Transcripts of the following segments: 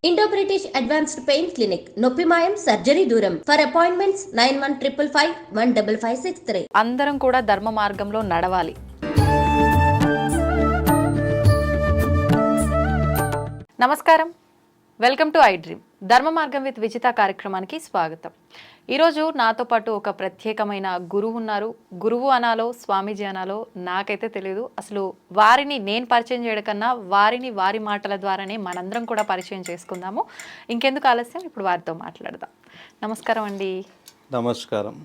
Indo British advanced pain clinic, నొప్పి మాయం, surgery దూరం. For appointments 9155515563. అందరం కూడా ధర్మ మార్గంలో నడవాలి. నమస్కారం, వెల్కమ్ టు ఐ డ్రీమ్. ధర్మ మార్గం విత్ విజిత కార్యక్రమానికి స్వాగతం. ఈరోజు నాతో పాటు ఒక ప్రత్యేకమైన గురువు ఉన్నారు. గురువు అనాలో స్వామీజీ అనాలో నాకైతే తెలియదు. అసలు వారిని నేను పరిచయం చేయడం కన్నా వారిని వారి మాటల ద్వారానే మనందరం కూడా పరిచయం చేసుకుందాము. ఇంకెందుకు ఆలస్యం, ఇప్పుడు వారితో మాట్లాడదాం. నమస్కారం అండి. నమస్కారం.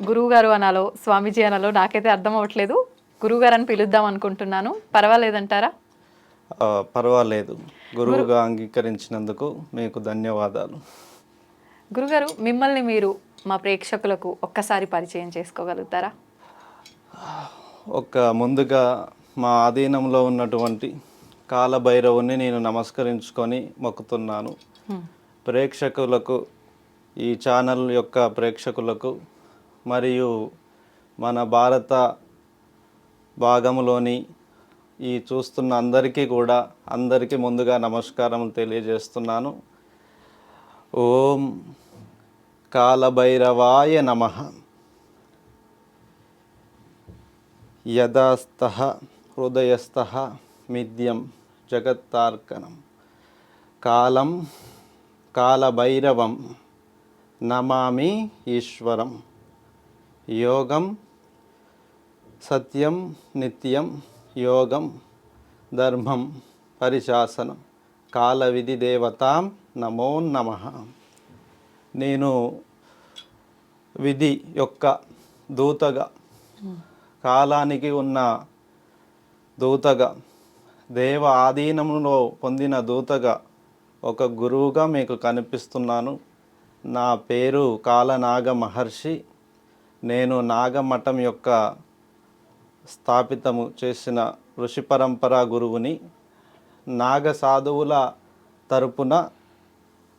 గురువు గారు అనాలో స్వామీజీ అనాలో నాకైతే అర్థం అవ్వట్లేదు. గురువు గారు అని పిలుద్దాం అనుకుంటున్నాను. పర్వాలేదంటారా? పర్వాలేదు. గురువుగా అంగీకరించినందుకు మీకు ధన్యవాదాలు. గురుగారు, మిమ్మల్ని మీరు మా ప్రేక్షకులకు ఒక్కసారి పరిచయం చేసుకోగలుగుతారా? ముందుగా మా ఆధీనంలో ఉన్నటువంటి కాలభైరవుని నేను నమస్కరించుకొని మొక్కుతున్నాను. ప్రేక్షకులకు, ఈ ఛానల్ యొక్క ప్రేక్షకులకు మరియు మన భారత భాగంలోని ఈ చూస్తున్న అందరికీ ముందుగా నమస్కారం తెలియజేస్తున్నాను. ఓం కాలభైరవాయ నమః. యదాస్తః హృదయస్థః మిథ్యం జగత్తార్కణం కాలం కాలభైరవం నమామి ఈశ్వరం. యోగం సత్యం నిత్యం యోగం ధర్మం పరిశాసనం కాల విధి దేవతాం నమో నమః. నేను విధి యొక్క దూతగా, కాలానికి ఉన్న దూతగా, దేవ ఆధీనంలో పొందిన దూతగా, ఒక గురువుగా మీకు కనిపిస్తున్నాను. నా పేరు కాలనాగ మహర్షి. నేను నాగమఠం యొక్క స్థాపితము చేసిన ఋషి పరంపరా గురువుని. నాగ సాధువుల తరపున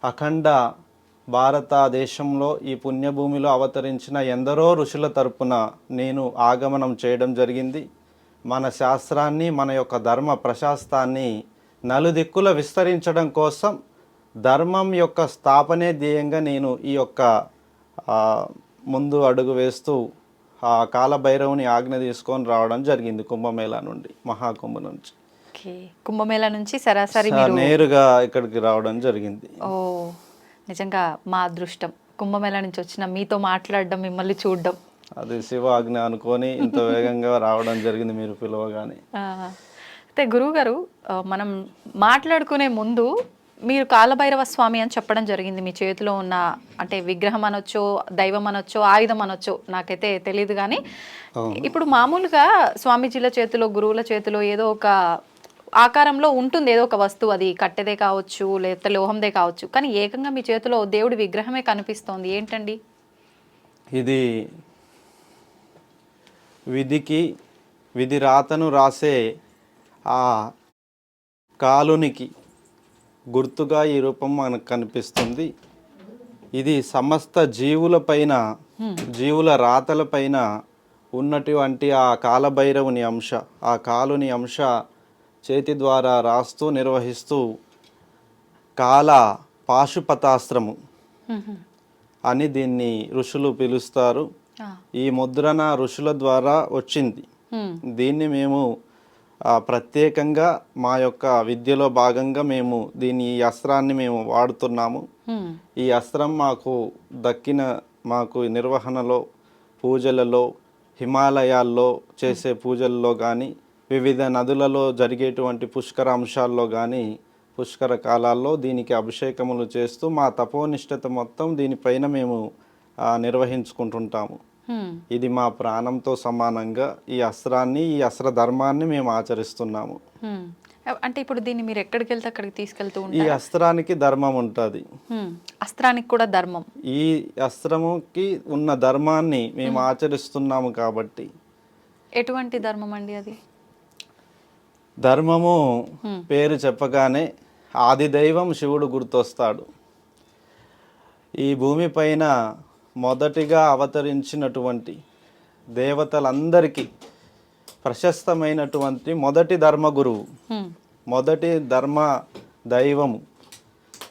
అఖండ భారతదేశంలో ఈ పుణ్యభూమిలో అవతరించిన ఎందరో ఋషుల తరపున నేను ఆగమనం చేయడం జరిగింది. మన శాస్త్రాన్ని, మన యొక్క ధర్మ ప్రశాస్తాన్ని నలుదిక్కుల విస్తరించడం కోసం, ధర్మం యొక్క స్థాపనే ధ్యేయంగా నేను ఈ యొక్క ముందు అడుగు వేస్తూ ఆ కాలభైరవుని ఆజ్ఞ తీసుకొని రావడం జరిగింది. కుంభమేళా నుండి, మహాకుంభ నుంచి. కుంభమేళా నుంచి సరాసరి నేరుగా ఇక్కడికి రావడం జరిగింది. ఓ, నిజంగా మా అదృష్టం. కుంభమేళా నుంచి వచ్చిన మీతో మాట్లాడడం, మిమ్మల్ని చూడడం, అది శివ ఆజ్ఞ అనుకొని ఇంత వేగంగా రావడం జరిగింది మీరు పిలవగానే. అయితే గురువు గారు, మనం మాట్లాడుకునే ముందు మీరు కాలభైరవ స్వామి అని చెప్పడం జరిగింది. మీ చేతిలో ఉన్న, అంటే విగ్రహం అనొచ్చో, దైవం అనొచ్చో, ఆయుధం అనొచ్చో, నాకైతే తెలియదు. కానీ ఇప్పుడు మామూలుగా స్వామీజీల చేతిలో, గురువుల చేతిలో ఏదో ఒక ఆకారంలో ఉంటుంది, ఏదో ఒక వస్తువు. అది కట్టెదే కావచ్చు, లేకపోతే లోహందే కావచ్చు. కానీ ఏకంగా మీ చేతిలో దేవుడి విగ్రహమే కనిపిస్తోంది. ఏంటండి ఇది? విధి రాతను రాసే ఆ కాలునికి గుర్తుగా ఈ రూపం మనకు కనిపిస్తుంది. ఇది సమస్త జీవులపైన, జీవుల రాతలపైన ఉన్నటువంటి ఆ కాలభైరవుని అంశ, ఆ కాలుని అంశ చేతి ద్వారా రాస్తూ నిర్వహిస్తూ కాల పాశుపతాస్త్రము అని దీన్ని ఋషులు పిలుస్తారు. ఈ ముద్రణ ఋషుల ద్వారా వచ్చింది. దీన్ని మేము ప్రత్యేకంగా మా యొక్క విద్యలో భాగంగా మేము ఈ అస్త్రాన్ని మేము వాడుతున్నాము. ఈ అస్త్రం మాకు మాకు నిర్వహణలో, పూజలలో, హిమాలయాల్లో చేసే పూజల్లో కానీ, వివిధ నదులలో జరిగేటువంటి పుష్కర అంశాల్లో కానీ, పుష్కర కాలాల్లో దీనికి అభిషేకములు చేస్తూ మా తపోనిష్టత మొత్తం దీనిపైన మేము నిర్వహించుకుంటుంటాము. ఇది మా ప్రాణంతో సమానంగా ఈ అస్త్రాన్ని, ఈ అస్త్ర ధర్మాన్ని మేము ఆచరిస్తున్నాము. అంటే ఇప్పుడు దీన్ని మీరు ఎక్కడికి వెళ్తే అక్కడికి తీసుకెళ్తూ ఉంటారు? ఈ అస్త్రానికి ధర్మం ఉంటుంది. అస్త్రానికి కూడా ధర్మం. ఈ అస్త్రముకి ఉన్న ధర్మాన్ని మేము ఆచరిస్తున్నాము కాబట్టి. ఎటువంటి ధర్మం అండి అది? ధర్మము పేరు చెప్పగానే ఆది దైవం శివుడు గుర్తొస్తాడు. ఈ భూమిపైన మొదటిగా అవతరించినటువంటి దేవతలందరికీ ప్రశస్తమైనటువంటి మొదటి ధర్మగురువు, మొదటి ధర్మ దైవము.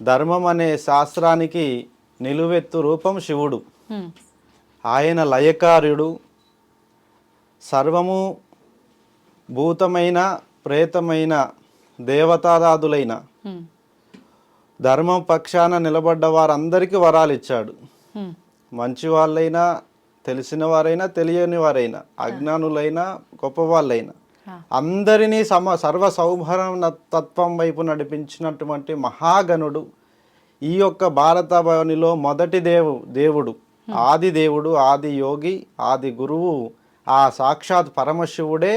ధర్మం అనే శాస్త్రానికి నిలువెత్తు రూపం శివుడు. ఆయన లయకార్యుడు. సర్వము భూతమైన ప్రేతమైన దేవతాదాదులైన ధర్మం పక్షాన నిలబడ్డ వారందరికీ వరాలు ఇచ్చాడు. మంచి వాళ్ళైనా, తెలిసిన వారైనా, తెలియని వారైనా, అజ్ఞానులైనా, గొప్పవాళ్ళైనా అందరినీ సర్వ సౌభరణ తత్వం వైపు నడిపించినటువంటి మహాగణుడు. ఈ యొక్క భారతభవనిలో మొదటి దేవుడు, ఆది దేవుడు, ఆది యోగి, ఆది గురువు, ఆ సాక్షాత్ పరమశివుడే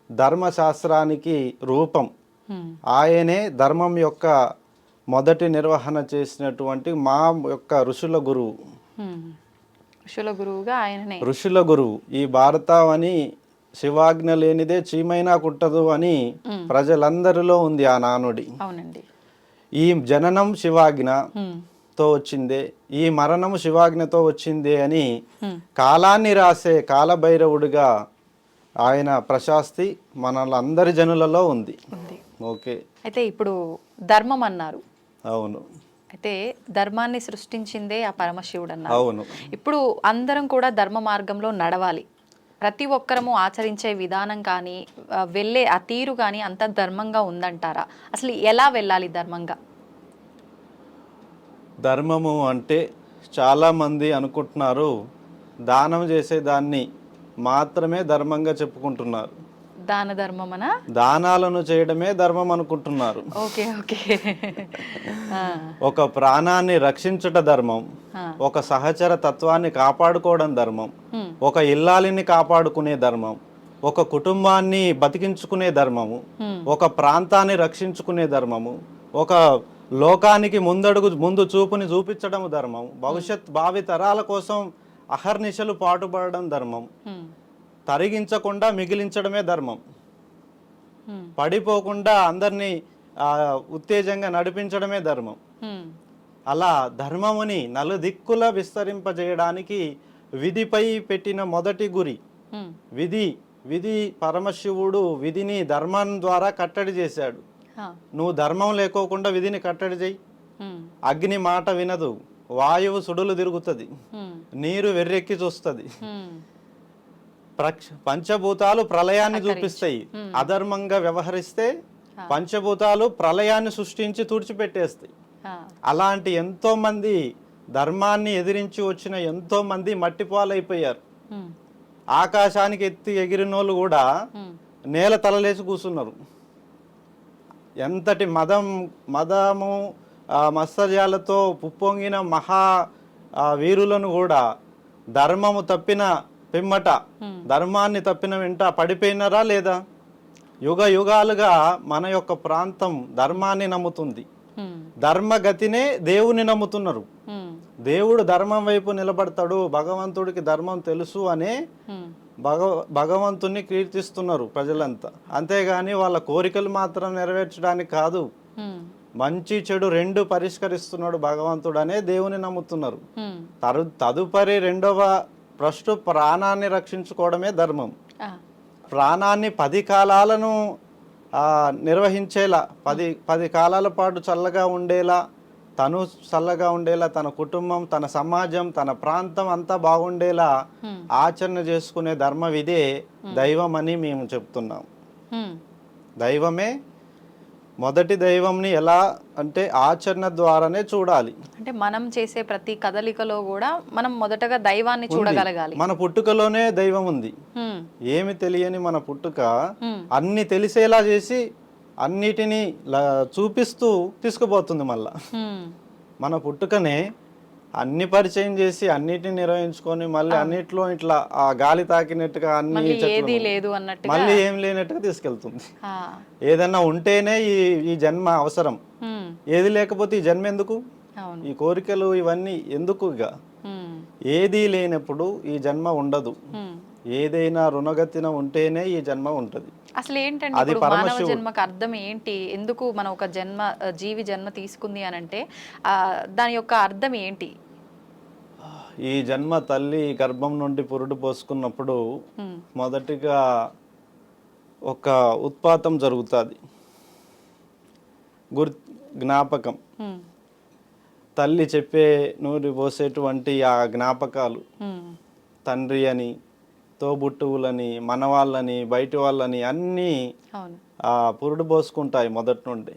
ధర్మశాస్త్రానికి రూపం. ఆయనే ధర్మం యొక్క మొదటి నిర్వహణ చేసినటువంటి మా యొక్క ఋషుల గురువు. ఋషుల గురువుగా ఆయననే. ఋషుల గురువు. ఈ భారతావని శివాజ్ఞ లేనిదే చీమైనా కుట్టదు అని ప్రజలందరిలో ఉంది ఆ నానుడి. అవునండి. ఈ జననం శివాజ్ఞతో వచ్చిందే, ఈ మరణం శివాజ్ఞతో వచ్చిందే అని కాలాన్ని రాసే కాలభైరవుడిగా ఆయన ప్రశాస్తి మనలందరి జనులలో ఉంది. ఓకే. అయితే ఇప్పుడు ధర్మం అన్నారు. అవును. అయితే ధర్మాన్ని సృష్టించిందే ఆ పరమశివుడు అన్నారు. అవును. ఇప్పుడు అందరం కూడా ధర్మ మార్గంలో నడవాలి. ప్రతి ఒక్కరము ఆచరించే విధానం కానీ వెళ్ళే ఆ తీరు కానీ అంత ధర్మంగా ఉందంటారా? అసలు ఎలా వెళ్ళాలి ధర్మంగా? ధర్మము అంటే చాలామంది అనుకుంటున్నారు దానం చేసేదాన్ని మాత్రమే ధర్మంగా చెప్పుకుంటున్నారు. దాన ధర్మమనా? దానాలను చేయడమే ధర్మం అనుకుంటున్నారు. Okay okay. ఒక ప్రాణాన్ని రక్షించుట ధర్మం, ఒక సహచర తత్వాన్ని కాపాడుకోవడం ధర్మం, ఒక ఇల్లాలిని కాపాడుకునే ధర్మం, ఒక కుటుంబాన్ని బతికించుకునే ధర్మము, ఒక ప్రాంతాన్ని రక్షించుకునే ధర్మము, ఒక లోకానికి ముందు చూపుని చూపించడం ధర్మం, భవిష్యత్ భావి తరాల కోసం అహర్నిశలు పాటుపడడం ధర్మం, తరిగించకుండా మిగిలించడమే ధర్మం, పడిపోకుండా అందరినీ ఉత్తేజంగా నడిపించడమే ధర్మం. అలా ధర్మముని నలుదిక్కుల విస్తరింపజేయడానికి విధిపై పెట్టిన మొదటి గురి విధి. పరమశివుడు విధిని ధర్మం ద్వారా కట్టడి చేశాడు. నువ్వు ధర్మం లేకోకుండా విధిని కట్టడి చేయి. అగ్ని మాట వినదు, వాయువు సుడులు తిరుగుతుంది, నీరు వెర్రెక్కి చూస్తుంది, పంచభూతాలు ప్రళయాన్ని చూపిస్తాయి. అధర్మంగా వ్యవహరిస్తే పంచభూతాలు ప్రళయాన్ని సృష్టించి తుడిచిపెట్టేస్తాయి. అలాంటి ఎంతో మంది ధర్మాన్ని ఎదిరించి వచ్చిన ఎంతో మంది మట్టిపాలైపోయారు. ఆకాశానికి ఎత్తి ఎగిరినోళ్ళు కూడా నేల తలలేసి కూర్చున్నారు. ఎంతటి మదము మత్సర్యాలతో పుప్పొంగిన మహా వీరులను కూడా ధర్మము తప్పిన పిమ్మట, ధర్మాన్ని తప్పిన వెంట పడిపోయినారా లేదా? యుగ యుగాలుగా మన యొక్క ప్రాంతం ధర్మాన్ని నమ్ముతుంది. ధర్మగతినే దేవుని నమ్ముతున్నారు. దేవుడు ధర్మం వైపు నిలబడతాడు, భగవంతుడికి ధర్మం తెలుసు అనే భగవంతుని కీర్తిస్తున్నారు ప్రజలంతా. అంతేగాని వాళ్ళ కోరికలు మాత్రం నెరవేర్చడానికి కాదు, మంచి చెడు రెండు పరిష్కరిస్తున్నాడు భగవంతుడు అనే దేవుని నమ్ముతున్నారు. తదుపరి రెండవ ఫస్ట్ ప్రాణాన్ని రక్షించుకోవడమే ధర్మం. ప్రాణాన్ని 10 కాలాలను నిర్వహించేలా, 10 కాలాల పాటు చల్లగా ఉండేలా, తను చల్లగా ఉండేలా, తన కుటుంబం, తన సమాజం, తన ప్రాంతం అంతా బాగుండేలా ఆచరణ చేసుకునే ధర్మ విధే దైవం అని మేము చెప్తున్నాం. దైవమే మొదటి దైవంని ఎలా అంటే ఆచరణ ద్వారానే చూడాలి. అంటే మనం చేసే ప్రతి కదలికలో కూడా మనం మొదటగా దైవాన్ని చూడగలగాలి. మన పుట్టుకలోనే దైవం ఉంది. ఏమి తెలియని మన పుట్టుక అన్ని తెలిసేలా చేసి అన్నిటినీ చూపిస్తూ తీసుకుపోతుంది. మళ్ళా మన పుట్టుకనే అన్ని పరిచయం చేసి అన్నిటిని నిర్వహించుకొని మళ్ళీ అన్నిట్లో ఇట్లా ఆ గాలి తాకినట్టుగా అన్ని మళ్ళీ ఏం లేనట్టుగా తీసుకెళ్తుంది. ఏదన్నా ఉంటేనే ఈ జన్మ అవసరం, ఏది లేకపోతే ఈ జన్మ ఎందుకు? ఈ కోరికలు ఇవన్నీ ఎందుకు? ఇక ఏది లేనప్పుడు ఈ జన్మ ఉండదు. ఏదైనా రుణగతిన ఉంటేనే ఈ జన్మ ఉంటది. అసలు ఏంటంటే మానవ జన్మకు అర్థం ఏంటి? ఎందుకు మనం ఒక జీవి జన్మ తీసుకుంది అని అంటే దాని యొక్క అర్థం ఏంటి? ఈ జన్మ తల్లి గర్భం నుండి పురుడు పోసుకున్నప్పుడు మొదటిగా ఒక ఉత్పాతం జరుగుతుంది. జ్ఞాపకం, ఉమ్, తల్లి చెప్పే నూరి పోసేటువంటి ఆ జ్ఞాపకాలు, ఉమ్, తండ్రి అని, తోబుట్టువులని, మనవాళ్ళని, బయటి వాళ్ళని అన్నీ అవును. పురుడు పోసుకుంటాయి మొదటి నుండి.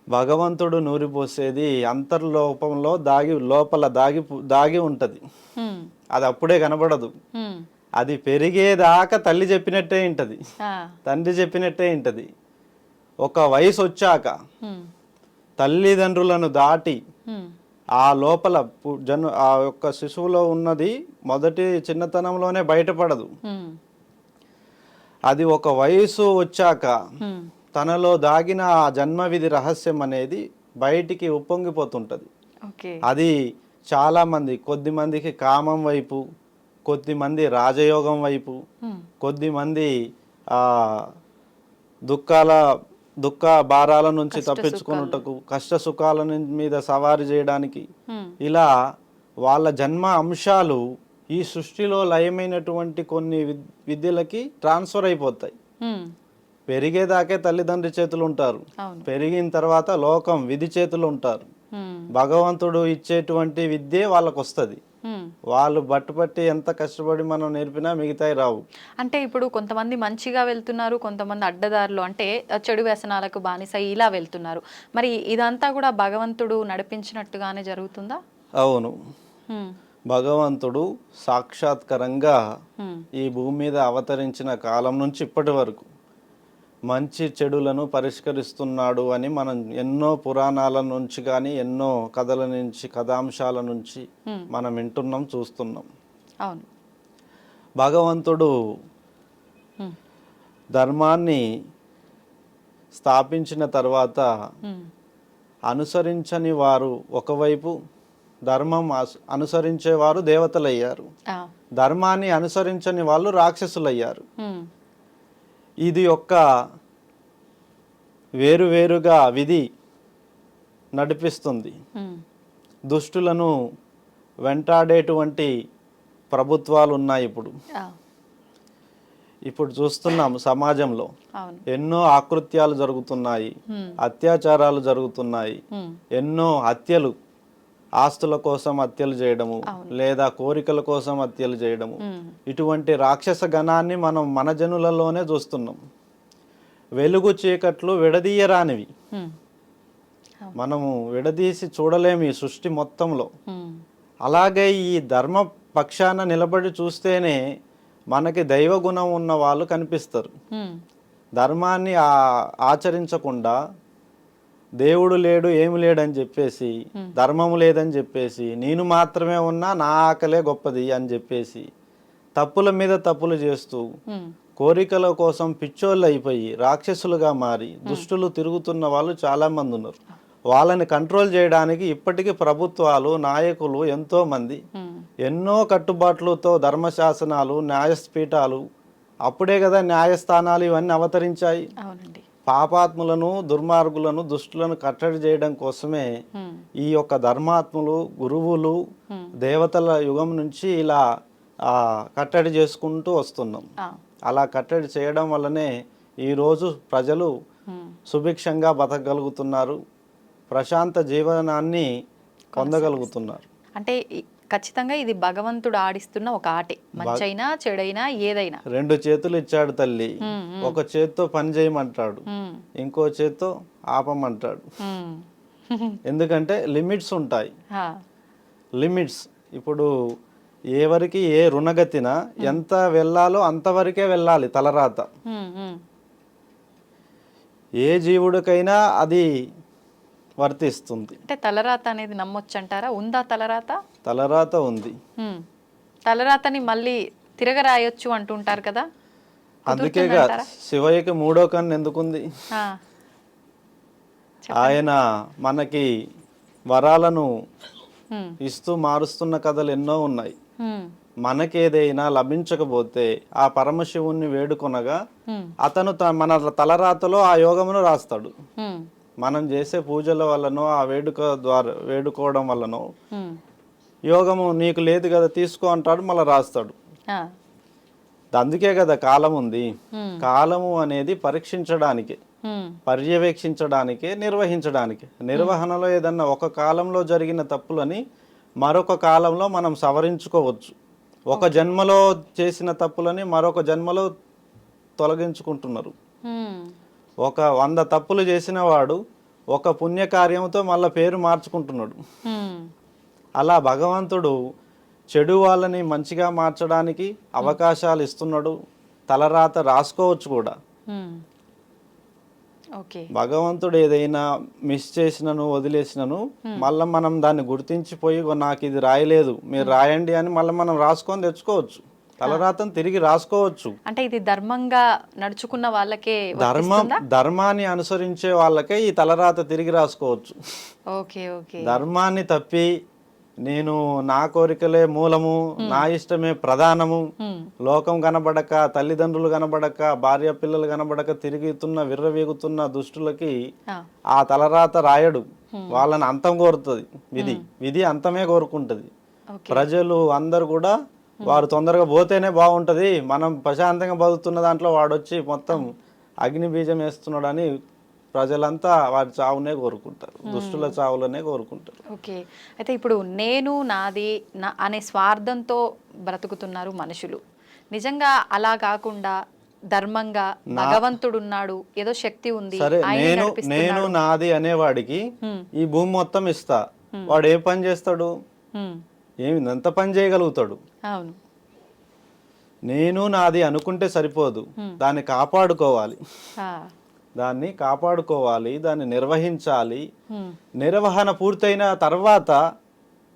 భగవంతుడు నూరిపోసేది అంతర్లోపంలో దాగి ఉంటుంది. ఉమ్, అది అప్పుడే కనబడదు. ఉమ్, అది పెరిగేదాకా తల్లి చెప్పినట్టే వింటది, ఆ, తండ్రి చెప్పినట్టే వింటది. ఒక వయసు వచ్చాక ఉమ్, తల్లిదండ్రులను దాటి ఉమ్, ఆ లోపల ఆ యొక్క శిశువులో ఉన్నది మొదటి చిన్నతనంలోనే బయటపడదు. ఉమ్, అది ఒక వయసు వచ్చాక ఉమ్, తనలో దాగిన ఆ జన్మవిధి రహస్యం అనేది బయటికి ఉప్పొంగిపోతుంటుంది. ఓకే. అది చాలామంది, కొద్దిమందికి కామం వైపు, కొద్దిమంది రాజయోగం వైపు, ఉమ్, కొద్దిమంది ఆ దుఃఖ భారాల నుంచి తప్పించుకున్నటకు, కష్ట సుఖాల మీద సవారీ చేయడానికి, ఉమ్, ఇలా వాళ్ళ జన్మ అంశాలు ఈ సృష్టిలో లయమైనటువంటి కొన్ని విద్యలకి ట్రాన్స్ఫర్ అయిపోతాయి. ఉమ్, పెరిగేదాకే తల్లిదండ్రి చేతులు ఉంటారు, అవును. పెరిగిన తర్వాత లోకం విధి చేతులు ఉంటారు. ఉమ్, భగవంతుడు ఇచ్చేటువంటి విద్యే వాళ్ళకు వస్తుంది. ఉమ్. వాళ్ళు బట్టుపట్టి ఎంత కష్టపడి మనం నేర్పినా మిగతాయి రావు. అంటే ఇప్పుడు కొంతమంది మంచిగా వెళ్తున్నారు, కొంతమంది అడ్డదారులు అంటే చెడు వ్యసనాలకు బానిస ఇలా వెళ్తున్నారు. మరి ఇదంతా కూడా భగవంతుడు నడిపించినట్టుగానే జరుగుతుందా? అవును, ఉమ్, భగవంతుడు సాక్షాత్కరంగా ఉమ్, ఈ భూమి మీద అవతరించిన కాలం నుంచి ఇప్పటి వరకు మంచి చెడులను పరిష్కరిస్తున్నాడు అని మనం ఎన్నో పురాణాల నుంచి కానీ ఎన్నో కథల నుంచి, కథాంశాల నుంచి మనం వింటున్నాం, చూస్తున్నాం. అవును. భగవంతుడు ఉమ్, ధర్మాన్ని స్థాపించిన తర్వాత ఉమ్, అనుసరించని వారు ఒకవైపు, ధర్మం అనుసరించేవారు దేవతలయ్యారు, ఆ, ధర్మాన్ని అనుసరించని వాళ్ళు రాక్షసులయ్యారు. ఉమ్, ఇది ఒక్క వేరువేరుగా విధి నడిపిస్తుంది. ఉమ్, దుష్టులను వెంటాడేటువంటి ప్రభుత్వాలు ఉన్నాయి. ఆ, ఇప్పుడు చూస్తున్నాం సమాజంలో అవును. ఎన్నో ఆకృత్యాలు జరుగుతున్నాయి, ఉమ్, అత్యాచారాలు జరుగుతున్నాయి, ఉమ్, ఎన్నో హత్యలు, ఆస్తుల కోసం హత్యలు చేయడము, లేదా కోరికల కోసం హత్యలు చేయడము. ఉమ్, ఇటువంటి రాక్షస గణాన్ని మనం మన జనులలోనే చూస్తున్నాం. వెలుగు చీకట్లు విడదీయరానివి, ఉమ్, మనము విడదీసి చూడలేము ఈ సృష్టి మొత్తంలో. ఉమ్, అలాగే ఈ ధర్మ పక్షాన నిలబడి చూస్తేనే మనకి దైవ గుణం ఉన్న వాళ్ళు కనిపిస్తారు. ఉమ్, ధర్మాన్ని ఆచరించకుండా దేవుడు లేడు, ఏమి లేడని చెప్పేసి, ధర్మము లేదని చెప్పేసి, నేను మాత్రమే ఉన్నా, నా ఆకలే గొప్పది అని చెప్పేసి తప్పుల మీద తప్పులు చేస్తూ ఉమ్, కోరికల కోసం పిచ్చోళ్ళు అయిపోయి రాక్షసులుగా మారి దుష్టులు తిరుగుతున్న వాళ్ళు చాలామంది ఉన్నారు. వాళ్ళని కంట్రోల్ చేయడానికి ఇప్పటికీ ప్రభుత్వాలు, నాయకులు ఎంతోమంది ఉమ్, ఎన్నో కట్టుబాట్లతో ధర్మశాసనాలు, న్యాయపీఠాలు, అప్పుడే కదా న్యాయస్థానాలు ఇవన్నీ అవతరించాయి. అవునండి. పాపాత్ములను, దుర్మార్గులను, దుష్టులను కట్టడి చేయడం కోసమే ఉమ్, ఈ యొక్క ధర్మాత్ములు, గురువులు, దేవతల యుగం నుంచి ఇలా కట్టడి చేసుకుంటూ వస్తున్నాం. ఆ, అలా కట్టడి చేయడం వల్లనే ఈరోజు ప్రజలు ఉమ్, సుభిక్షంగా బతకగలుగుతున్నారు, ప్రశాంత జీవనాన్ని పొందగలుగుతున్నారు. అంటే ఖచ్చితంగా ఇది భగవంతుడు ఆడిస్తున్న ఒక ఆటే, మంచైనా చెడైనా ఏదైనా. 2 చేతులు ఇచ్చాడు తల్లి, ఉమ్, ఉమ్, ఒక చేత్తో పని చేయమంటాడు, ఉమ్, ఇంకో చేత్తో ఆపమంటాడు. ఉమ్, ఎందుకంటే లిమిట్స్ ఉంటాయి. ఆ, లిమిట్స్ ఇప్పుడు ఎవరికి ఏ రుణగతిన ఎంత వెళ్ళాలో అంతవరకే వెళ్ళాలి తలరాత. ఉమ్, ఉమ్, ఏ జీవుడికైనా అది వర్తిస్తుంది. అంటే తలరాత అనేది నమ్మొచ్చంటారా? ఉందా తలరాత? తలరాత ఉంది. ఉమ్, తలరాతని మళ్ళీ తిరగరాయొచ్చు అంటుంటారు కదా, అందుకేగా శివయ్యకి 3వ కన్ను ఎందుకుంది? ఆ, ఆయన మనకి వరాలను ఉమ్, ఇస్తూ మారుస్తున్న కథలు ఎన్నో ఉన్నాయి. ఉమ్, మనకేదైనా లభించకపోతే ఆ పరమశివుణ్ణి వేడుకొనగా ఉమ్, అతను మన తలరాతలో ఆ యోగమును రాస్తాడు. ఉమ్, మనం చేసే పూజల వల్లనో, ఆ వేడుక ద్వారా వేడుకోవడం వల్లనో ఉమ్, యోగము నీకు లేదు కదా తీసుకో అంటాడు, మళ్ళీ రాస్తాడు. ఆ, అందుకే కదా కాలం ఉంది. ఉమ్, కాలము అనేది పరీక్షించడానికి. పర్యవేక్షించడానికే, నిర్వహించడానికి. నిర్వహణలో ఏదన్నా ఒక కాలంలో జరిగిన తప్పులని మరొక కాలంలో మనం సవరించుకోవచ్చు. ఒక జన్మలో చేసిన తప్పులని మరొక జన్మలో తొలగించుకుంటున్నారు. ఒక 100 తప్పులు చేసిన వాడు ఒక పుణ్యకార్యంతో మళ్ళీ పేరు మార్చుకుంటున్నాడు. అలా భగవంతుడు చెడు వాళ్ళని మంచిగా మార్చడానికి అవకాశాలు ఇస్తున్నాడు. తలరాత రాసుకోవచ్చు కూడా. ఓకే, భగవంతుడు ఏదైనా మిస్ చేసినను వదిలేసినను మళ్ళీ మనం దాన్ని గుర్తించిపోయి నాకు ఇది రాయలేదు మీరు రాయండి అని మళ్ళీ మనం రాసుకొని తెచ్చుకోవచ్చు. తలరాతను తిరిగి రాసుకోవచ్చు. అంటే ఇది ధర్మంగా నడుచుకున్న వాళ్ళకే ధర్మాన్ని అనుసరించే వాళ్ళకే ఈ తలరాత తిరిగి రాసుకోవచ్చు. Okay okay. ధర్మాన్ని తప్పి నేను నా కోరికలే మూలము, నా ఇష్టమే ప్రధానము, లోకం కనబడక, తల్లిదండ్రులు కనబడక, భార్య పిల్లలు కనబడక తిరుగుతున్న విర్రవీగుతున్న దుష్టులకి ఆ తలరాత రాయడు. వాళ్ళని అంతం కోరుతుంది విధి. విధి అంతమే కోరుకుంటుంది. ప్రజలు అందరు కూడా వారు తొందరగా పోతేనే బాగుంటది, మనం ప్రశాంతంగా బతుకుతున్న దాంట్లో వాడొచ్చి మొత్తం అగ్ని బీజం వేస్తున్నాడని ప్రజలంతా వారి చావునే కోరుకుంటారు, దుష్టుల చావులనే కోరుకుంటారు. ఓకే, అయితే ఇప్పుడు నేను నాది అనే స్వార్థంతో బ్రతుకుతున్నారు మనుషులు. నిజంగా అలా కాకుండా ధర్మంగా భగవంతుడున్నాడు, ఏదో శక్తి ఉంది, సరే నేను నాది అనేవాడికి ఈ భూమి మొత్తం ఇస్తా, వాడు ఏ పని చేస్తాడు? ఎంత పని చేయగలుగుతాడు? అవును. నేను నాది అనుకుంటే సరిపోదు, దాన్ని కాపాడుకోవాలి. దాన్ని కాపాడుకోవాలి, దాన్ని నిర్వహించాలి. నిర్వహణ పూర్తయిన తర్వాత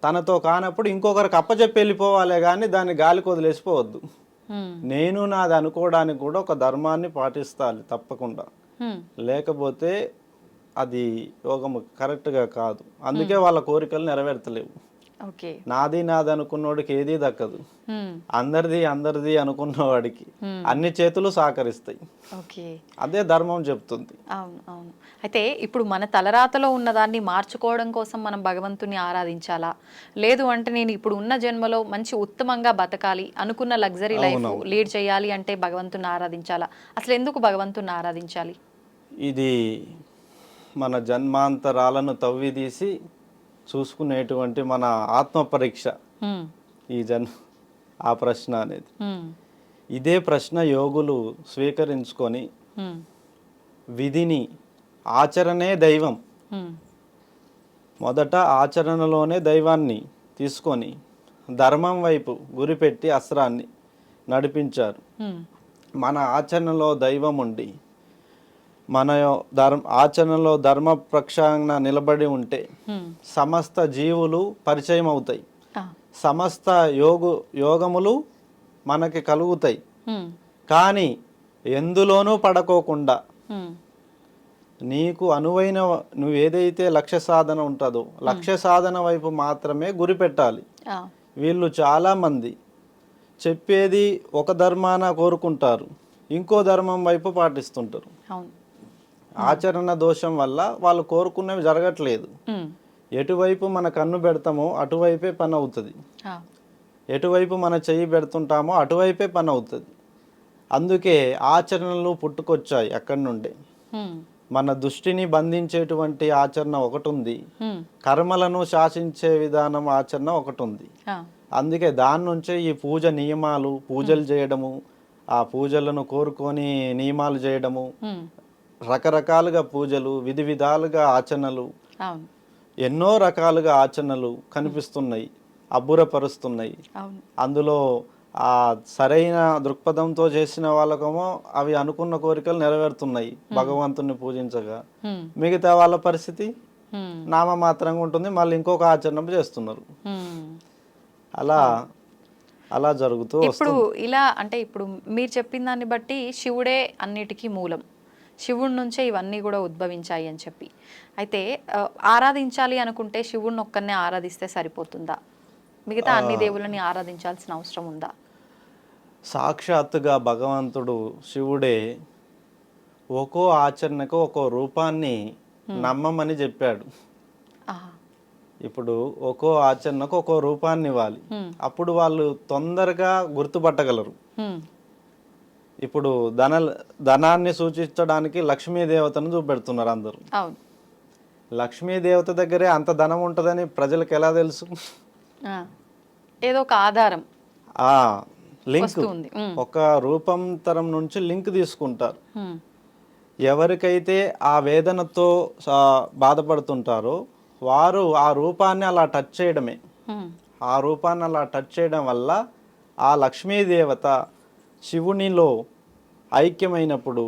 తనతో కానప్పుడు ఇంకొకరికి అప్పచెప్పి వెళ్ళిపోవాలి, కానీ దాన్ని గాలికి వదిలేసిపోవద్దు. నేను నాది అనుకోవడానికి కూడా ఒక ధర్మాన్ని పాటిస్తాలి తప్పకుండా. లేకపోతే అది యోగము కరెక్ట్గా కాదు. అందుకే వాళ్ళ కోరికలు నెరవేర్తలేవు. నాది అనుకున్నవాడికి ఏదీ దక్కదు. అందరిది అనుకున్నవాడికి అన్ని చేతులు సహకరిస్తాయి. అదే ధర్మం చెప్తుంది. అవును అవును. అయితే ఇప్పుడు మన తలరాతలో ఉన్నదాన్ని మార్చుకోవడం కోసం మనం భగవంతుని ఆరాధించాలా, లేదు అంటే నేను ఇప్పుడు ఉన్న జన్మలో మంచి ఉత్తమంగా బతకాలి, అనుకున్న లగ్జరీ లైఫ్ లీడ్ చేయాలి అంటే భగవంతుని ఆరాధించాలా? అసలు ఎందుకు భగవంతుని ఆరాధించాలి? ఇది మన జన్మాంతరాలను తవ్విదీసి చూసుకునేటువంటి మన ఆత్మ పరీక్ష ఈ ఆ ప్రశ్న అనేది. ఇదే ప్రశ్న యోగులు స్వీకరించుకొని విధిని, ఆచరణే దైవం, మొదట ఆచరణలోనే దైవాన్ని తీసుకొని ధర్మం వైపు గురిపెట్టి అస్త్రాన్ని నడిపించారు. మన ఆచరణలో దైవం ఉండి మన ఆచరణలో ధర్మ ప్రక్షాళన నిలబడి ఉంటే సమస్త జీవులు పరిచయం అవుతాయి, సమస్త యోగములు మనకి కలుగుతాయి. కానీ ఎందులోనూ పడకోకుండా నీకు అనువైన నువ్వు ఏదైతే లక్ష్య సాధన ఉంటుందో లక్ష్య సాధన వైపు మాత్రమే గురి పెట్టాలి. వీళ్ళు చాలామంది చెప్పేది ఒక ధర్మాన కోరుకుంటారు, ఇంకో ధర్మం వైపు పాటిస్తుంటారు. ఆచరణ దోషం వల్ల వాళ్ళు కోరుకున్నవి జరగట్లేదు. ఎటువైపు మన కన్ను పెడతామో అటువైపే పని అవుతుంది, ఎటువైపు మన చెయ్యి పెడుతుంటామో అటువైపే పని అవుతుంది. అందుకే ఆచరణలు పుట్టుకొచ్చాయి అక్కడి నుండే. మన దృష్టిని బంధించేటువంటి ఆచరణ ఒకటి ఉంది, కర్మలను శాసించే విధానం ఆచరణ ఒకటి ఉంది. అందుకే దాని నుంచే ఈ పూజ నియమాలు, పూజలు చేయడము, ఆ పూజలను కోరుకొని నియమాలు చేయడము, రకరకాలుగా పూజలు, విధి విధాలుగా ఆచరణలు, ఎన్నో రకాలుగా ఆచరణలు కనిపిస్తున్నాయి, అబ్బురపరుస్తున్నాయి. అందులో ఆ సరైన దృక్పథంతో చేసిన వాళ్ళకేమో అవి అనుకున్న కోరికలు నెరవేరుతున్నాయి భగవంతుని పూజించగా. మిగతా వాళ్ళ పరిస్థితి నామమాత్రంగా ఉంటుంది, మళ్ళీ ఇంకొక ఆచరణ చేస్తున్నారు. అలా జరుగుతూ ఇప్పుడు ఇలా అంటే ఇప్పుడు మీరు చెప్పిన దాన్ని బట్టి శివుడే అన్నిటికీ మూలం, శివుడి నుంచే ఇవన్నీ కూడా ఉద్భవించాయి అని చెప్పి. అయితే ఆరాధించాలి అనుకుంటే శివుడిని ఒక్కనే ఆరాధిస్తే సరిపోతుందా? మిగతా అన్ని దేవుళ్ళని ఆరాధించాల్సిన అవసరం ఉందా? సాక్షాత్తుగా భగవంతుడు శివుడే ఒక్కో ఆచరణకు ఒక్కో రూపాన్ని నమ్మమని చెప్పాడు. ఇప్పుడు ఒక్కో ఆచరణకు ఒక్కో రూపాన్ని ఇవ్వాలి, అప్పుడు వాళ్ళు తొందరగా గుర్తుపట్టగలరు. ఇప్పుడు ధనాన్ని సూచించడానికి లక్ష్మీదేవతను చూపెడుతున్నారు అందరూ. అవును. లక్ష్మీదేవత దగ్గరే అంత ధనం ఉంటుందని ప్రజలకు ఎలా తెలుసు? ఏదో ఒక ఆధారం, లింక్, ఒక రూపాంతరం నుంచి లింక్ తీసుకుంటారు. ఎవరికైతే ఆ వేదనతో బాధపడుతుంటారో వారు ఆ రూపాన్ని అలా టచ్ చేయడమే. ఆ రూపాన్ని అలా టచ్ చేయడం వల్ల ఆ లక్ష్మీదేవత శివునిలో ఐక్యమైనప్పుడు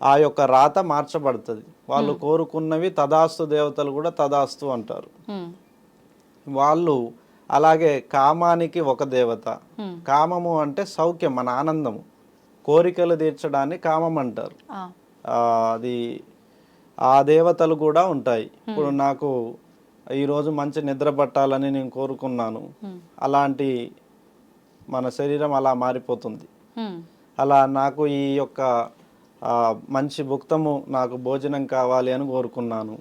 ఆ యొక్క రాత మార్చబడుతుంది. వాళ్ళు కోరుకున్నవి తదాస్తు, దేవతలు కూడా తదాస్తు అంటారు. వాళ్ళు అలాగే కామానికి ఒక దేవత. కామము అంటే సౌఖ్యం, మన ఆనందము, కోరికలు తీర్చడాన్ని కామం అంటారు. అది ఆ దేవతలు కూడా ఉంటాయి. ఇప్పుడు నాకు ఈరోజు మంచి నిద్ర పట్టాలని నేను కోరుకున్నాను, అలాంటి మన శరీరం అలా మారిపోతుంది. అలా నాకు ఈ యొక్క మంచి భుక్తము, నాకు భోజనం కావాలి అని కోరుకున్నాను,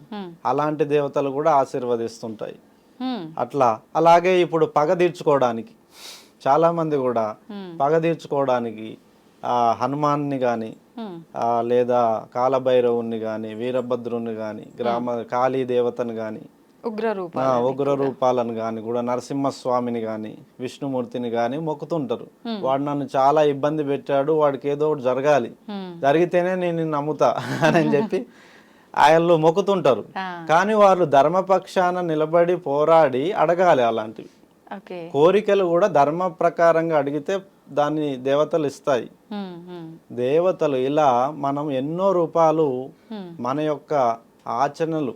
అలాంటి దేవతలు కూడా ఆశీర్వదిస్తుంటాయి. అట్లా అలాగే ఇప్పుడు పగ తీర్చుకోవడానికి చాలా మంది కూడా పగ తీర్చుకోవడానికి హనుమాన్ని కానీ లేదా కాలభైరవుని కానీ వీరభద్రుని కానీ కాళీ దేవతను కానీ ఉగ్ర రూపాలను కానీ కూడా నరసింహస్వామిని కానీ విష్ణుమూర్తిని కానీ మొక్కుతుంటారు. వాడు నన్ను చాలా ఇబ్బంది పెట్టాడు, వాడికి ఏదో ఒకటి జరగాలి, జరిగితేనే నేను నమ్ముతా అని చెప్పి ఆయనలో మొక్కుతుంటారు. కానీ వాళ్ళు ధర్మపక్షాన నిలబడి పోరాడి అడగాలి. అలాంటివి కోరికలు కూడా ధర్మ ప్రకారంగా అడిగితే దాన్ని దేవతలు ఇస్తాయి. దేవతలు ఇలా మనం ఎన్నో రూపాలు మన యొక్క ఆచరణలు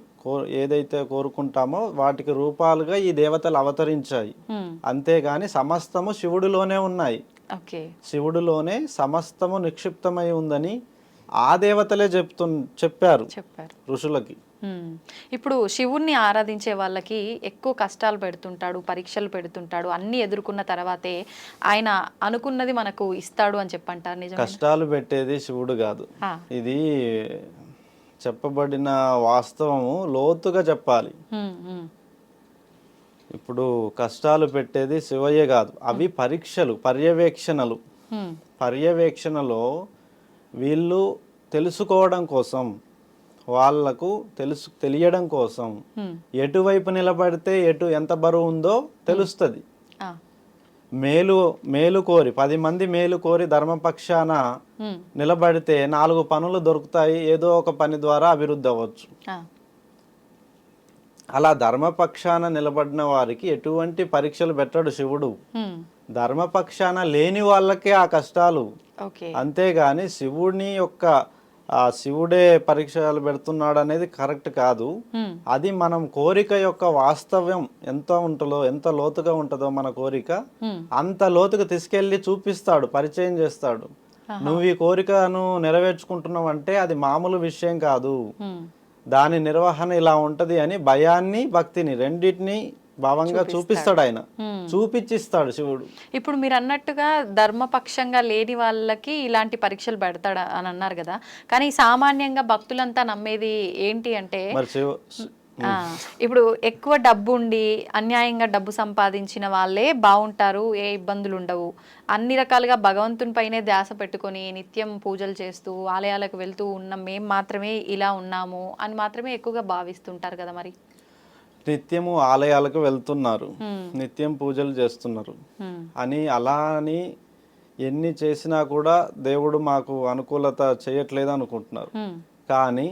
ఏదైతే కోరుకుంటామో వాటికి రూపాలుగా ఈ దేవతలు అవతరించాయి. అంతేగాని సమస్తము శివుడిలోనే ఉన్నాయి. శివుడిలోనే సమస్తము నిక్షిప్తమై ఉందని ఆ దేవతలే చెప్పారు ఋషులకి. ఇప్పుడు శివుణ్ణి ఆరాధించే వాళ్ళకి ఎక్కువ కష్టాలు పెడుతుంటాడు, పరీక్షలు పెడుతుంటాడు, అన్ని ఎదుర్కొన్న తర్వాతే ఆయన అనుకున్నది మనకు ఇస్తాడు అని చెప్పంటారు. నిజం, కష్టాలు పెట్టేది శివుడు కాదు. ఇది చెప్పబడిన వాస్తవము లోతుగా చెప్పాలి. ఇప్పుడు కష్టాలు పెట్టేది శివయ్య కాదు, అవి పరీక్షలు, పర్యవేక్షణలు. పర్యవేక్షణలో వీళ్ళు తెలుసుకోవడం కోసం, వాళ్లకు తెలియడం కోసం ఎటువైపు నిలబడితే ఎంత బరువు ఉందో తెలుస్తుంది. మేలు కోరి 10 మంది మేలు కోరి ధర్మపక్షాన నిలబడితే 4 పనులు దొరుకుతాయి, ఏదో ఒక పని ద్వారా అభివృద్ధి అవ్వచ్చు. అలా ధర్మపక్షాన నిలబడిన వారికి ఎటువంటి పరీక్షలు పెట్టడు శివుడు. ధర్మపక్షాన లేని వాళ్ళకే ఆ కష్టాలు. అంతేగాని శివుని యొక్క శివుడే పరీక్షలు పెడుతున్నాడు అనేది కరెక్ట్ కాదు. అది మనం కోరిక యొక్క వాస్తవ్యం ఎంత ఉంటుందో, ఎంత లోతుగా ఉంటుందో మన కోరిక, అంత లోతుగా తీసుకెళ్లి చూపిస్తాడు, పరిచయం చేస్తాడు. నువ్వు ఈ కోరికను నెరవేర్చుకుంటున్నావు అంటే అది మామూలు విషయం కాదు, దాని నిర్వహణ ఇలా ఉంటది అని భయాన్ని భక్తిని రెండింటిని భావంగా చూపిస్తాడు ఆయన, చూపించిస్తాడు శివుడు. ఇప్పుడు మీరు అన్నట్టుగా ధర్మపక్షంగా లేని వాళ్ళకి ఇలాంటి పరీక్షలు పెడతాడు అని అన్నారు కదా, కానీ సామాన్యంగా భక్తులంతా నమ్మేది ఏంటి అంటే, ఇప్పుడు ఎక్కువ డబ్బు ఉండి అన్యాయంగా డబ్బు సంపాదించిన వాళ్ళే బాగుంటారు, ఏ ఇబ్బందులు ఉండవు, అన్ని రకాలుగా భగవంతుని పైనే ధ్యాస పెట్టుకొని నిత్యం పూజలు చేస్తూ ఆలయాలకు వెళ్తూ ఉన్న మేము మాత్రమే ఇలా ఉన్నాము అని మాత్రమే ఎక్కువగా భావిస్తుంటారు కదా. మరి నిత్యము ఆలయాలకు వెళ్తున్నారు, నిత్యం పూజలు చేస్తున్నారు అని, అలా అని ఎన్ని చేసినా కూడా దేవుడు మాకు అనుకూలత చేయట్లేదు అనుకుంటున్నారు. కానీ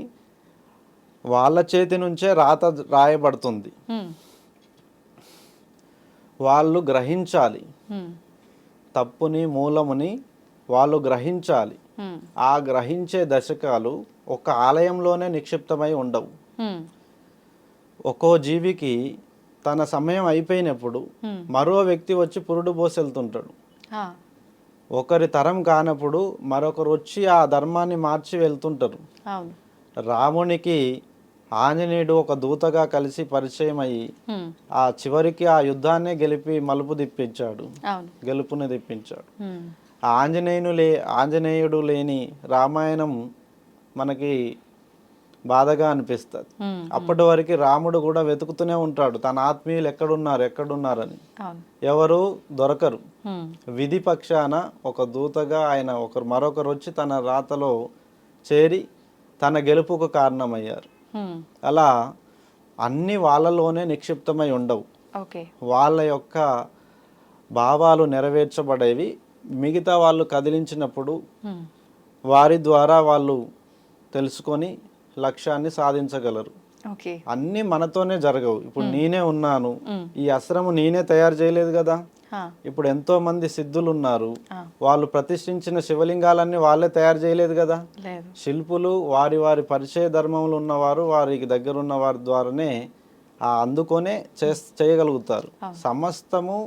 వాళ్ళ చేతి నుంచే రాత రాయబడుతుంది. వాళ్ళు గ్రహించాలి, తప్పుని మూలముని వాళ్ళు గ్రహించాలి. ఆ గ్రహించే దశకాలు ఒక ఆలయంలోనే నిక్షిప్తమై ఉండవు. ఒక్కో జీవికి తన సమయం అయిపోయినప్పుడు మరో వ్యక్తి వచ్చి పురుడు పోసి వెళ్తుంటాడు. ఒకరి తరం కానప్పుడు మరొకరు వచ్చి ఆ ధర్మాన్ని మార్చి వెళ్తుంటారు. రామునికి ఆంజనేయుడు ఒక దూతగా కలిసి పరిచయం అయ్యి ఆ చివరికి ఆ యుద్ధాన్నే మలుపు తిప్పించాడు, గెలుపుని తెప్పించాడు. ఆంజనేయుడు లేని రామాయణం మనకి బాధగా అనిపిస్తుంది. ఉమ్, అప్పటి వరకు రాముడు కూడా వెతుకుతూనే ఉంటాడు తన ఆత్మీయులు ఎక్కడున్నారని. అవును. ఎవరు దొరకరు. ఉమ్, విధి పక్షాన ఒక దూతగా ఆయన మరొకరు వచ్చి తన రాతలో చేరి తన గెలుపుకు కారణమయ్యారు. ఉమ్, అలా అన్ని వాళ్ళలోనే నిక్షిప్తమై ఉండవు. ఓకే. వాళ్ళ యొక్క భావాలు నెరవేర్చబడేవి. మిగతా వాళ్ళు కదిలించినప్పుడు ఉమ్, వారి ద్వారా వాళ్ళు తెలుసుకొని లక్ష్యాన్ని సాధించగలరు. ఓకే. అన్నీ మనతోనే జరగవు. ఇప్పుడు నేనే ఉన్నాను, ఉమ్, ఈ అస్త్రము నేనే తయారు చేయలేదు కదా. ఆ, ఇప్పుడు ఎంతో మంది సిద్ధులు ఉన్నారు, ఆ, వాళ్ళు ప్రతిష్ఠించిన శివలింగాలన్నీ వాళ్ళే తయారు చేయలేదు కదా. లేదు. శిల్పులు వారి వారి పరిచయ ధర్మంలో ఉన్నవారు వారికి దగ్గర ఉన్న వారి ద్వారానే అందుకొనే చేయగలుగుతారు. సమస్తము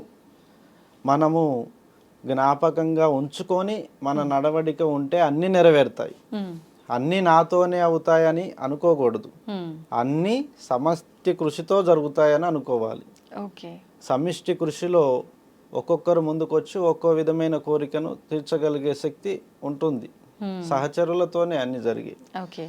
మనము జ్ఞాపకంగా ఉంచుకొని మన నడవడిక ఉంటే అన్నీ నెరవేరుతాయి. ఉమ్, అన్నీ నాతోనే అవుతాయని అనుకోకూడదు. ఉమ్, అన్నీ సమష్టి కృషితో జరుగుతాయని అనుకోవాలి. ఓకే. సమిష్టి కృషిలో ఒక్కొక్కరు ముందుకొచ్చి ఒక్కో విధమైన కోరికను తీర్చగలిగే శక్తి ఉంటుంది. సహచరులతోనే అన్ని జరిగాయి. ఓకే.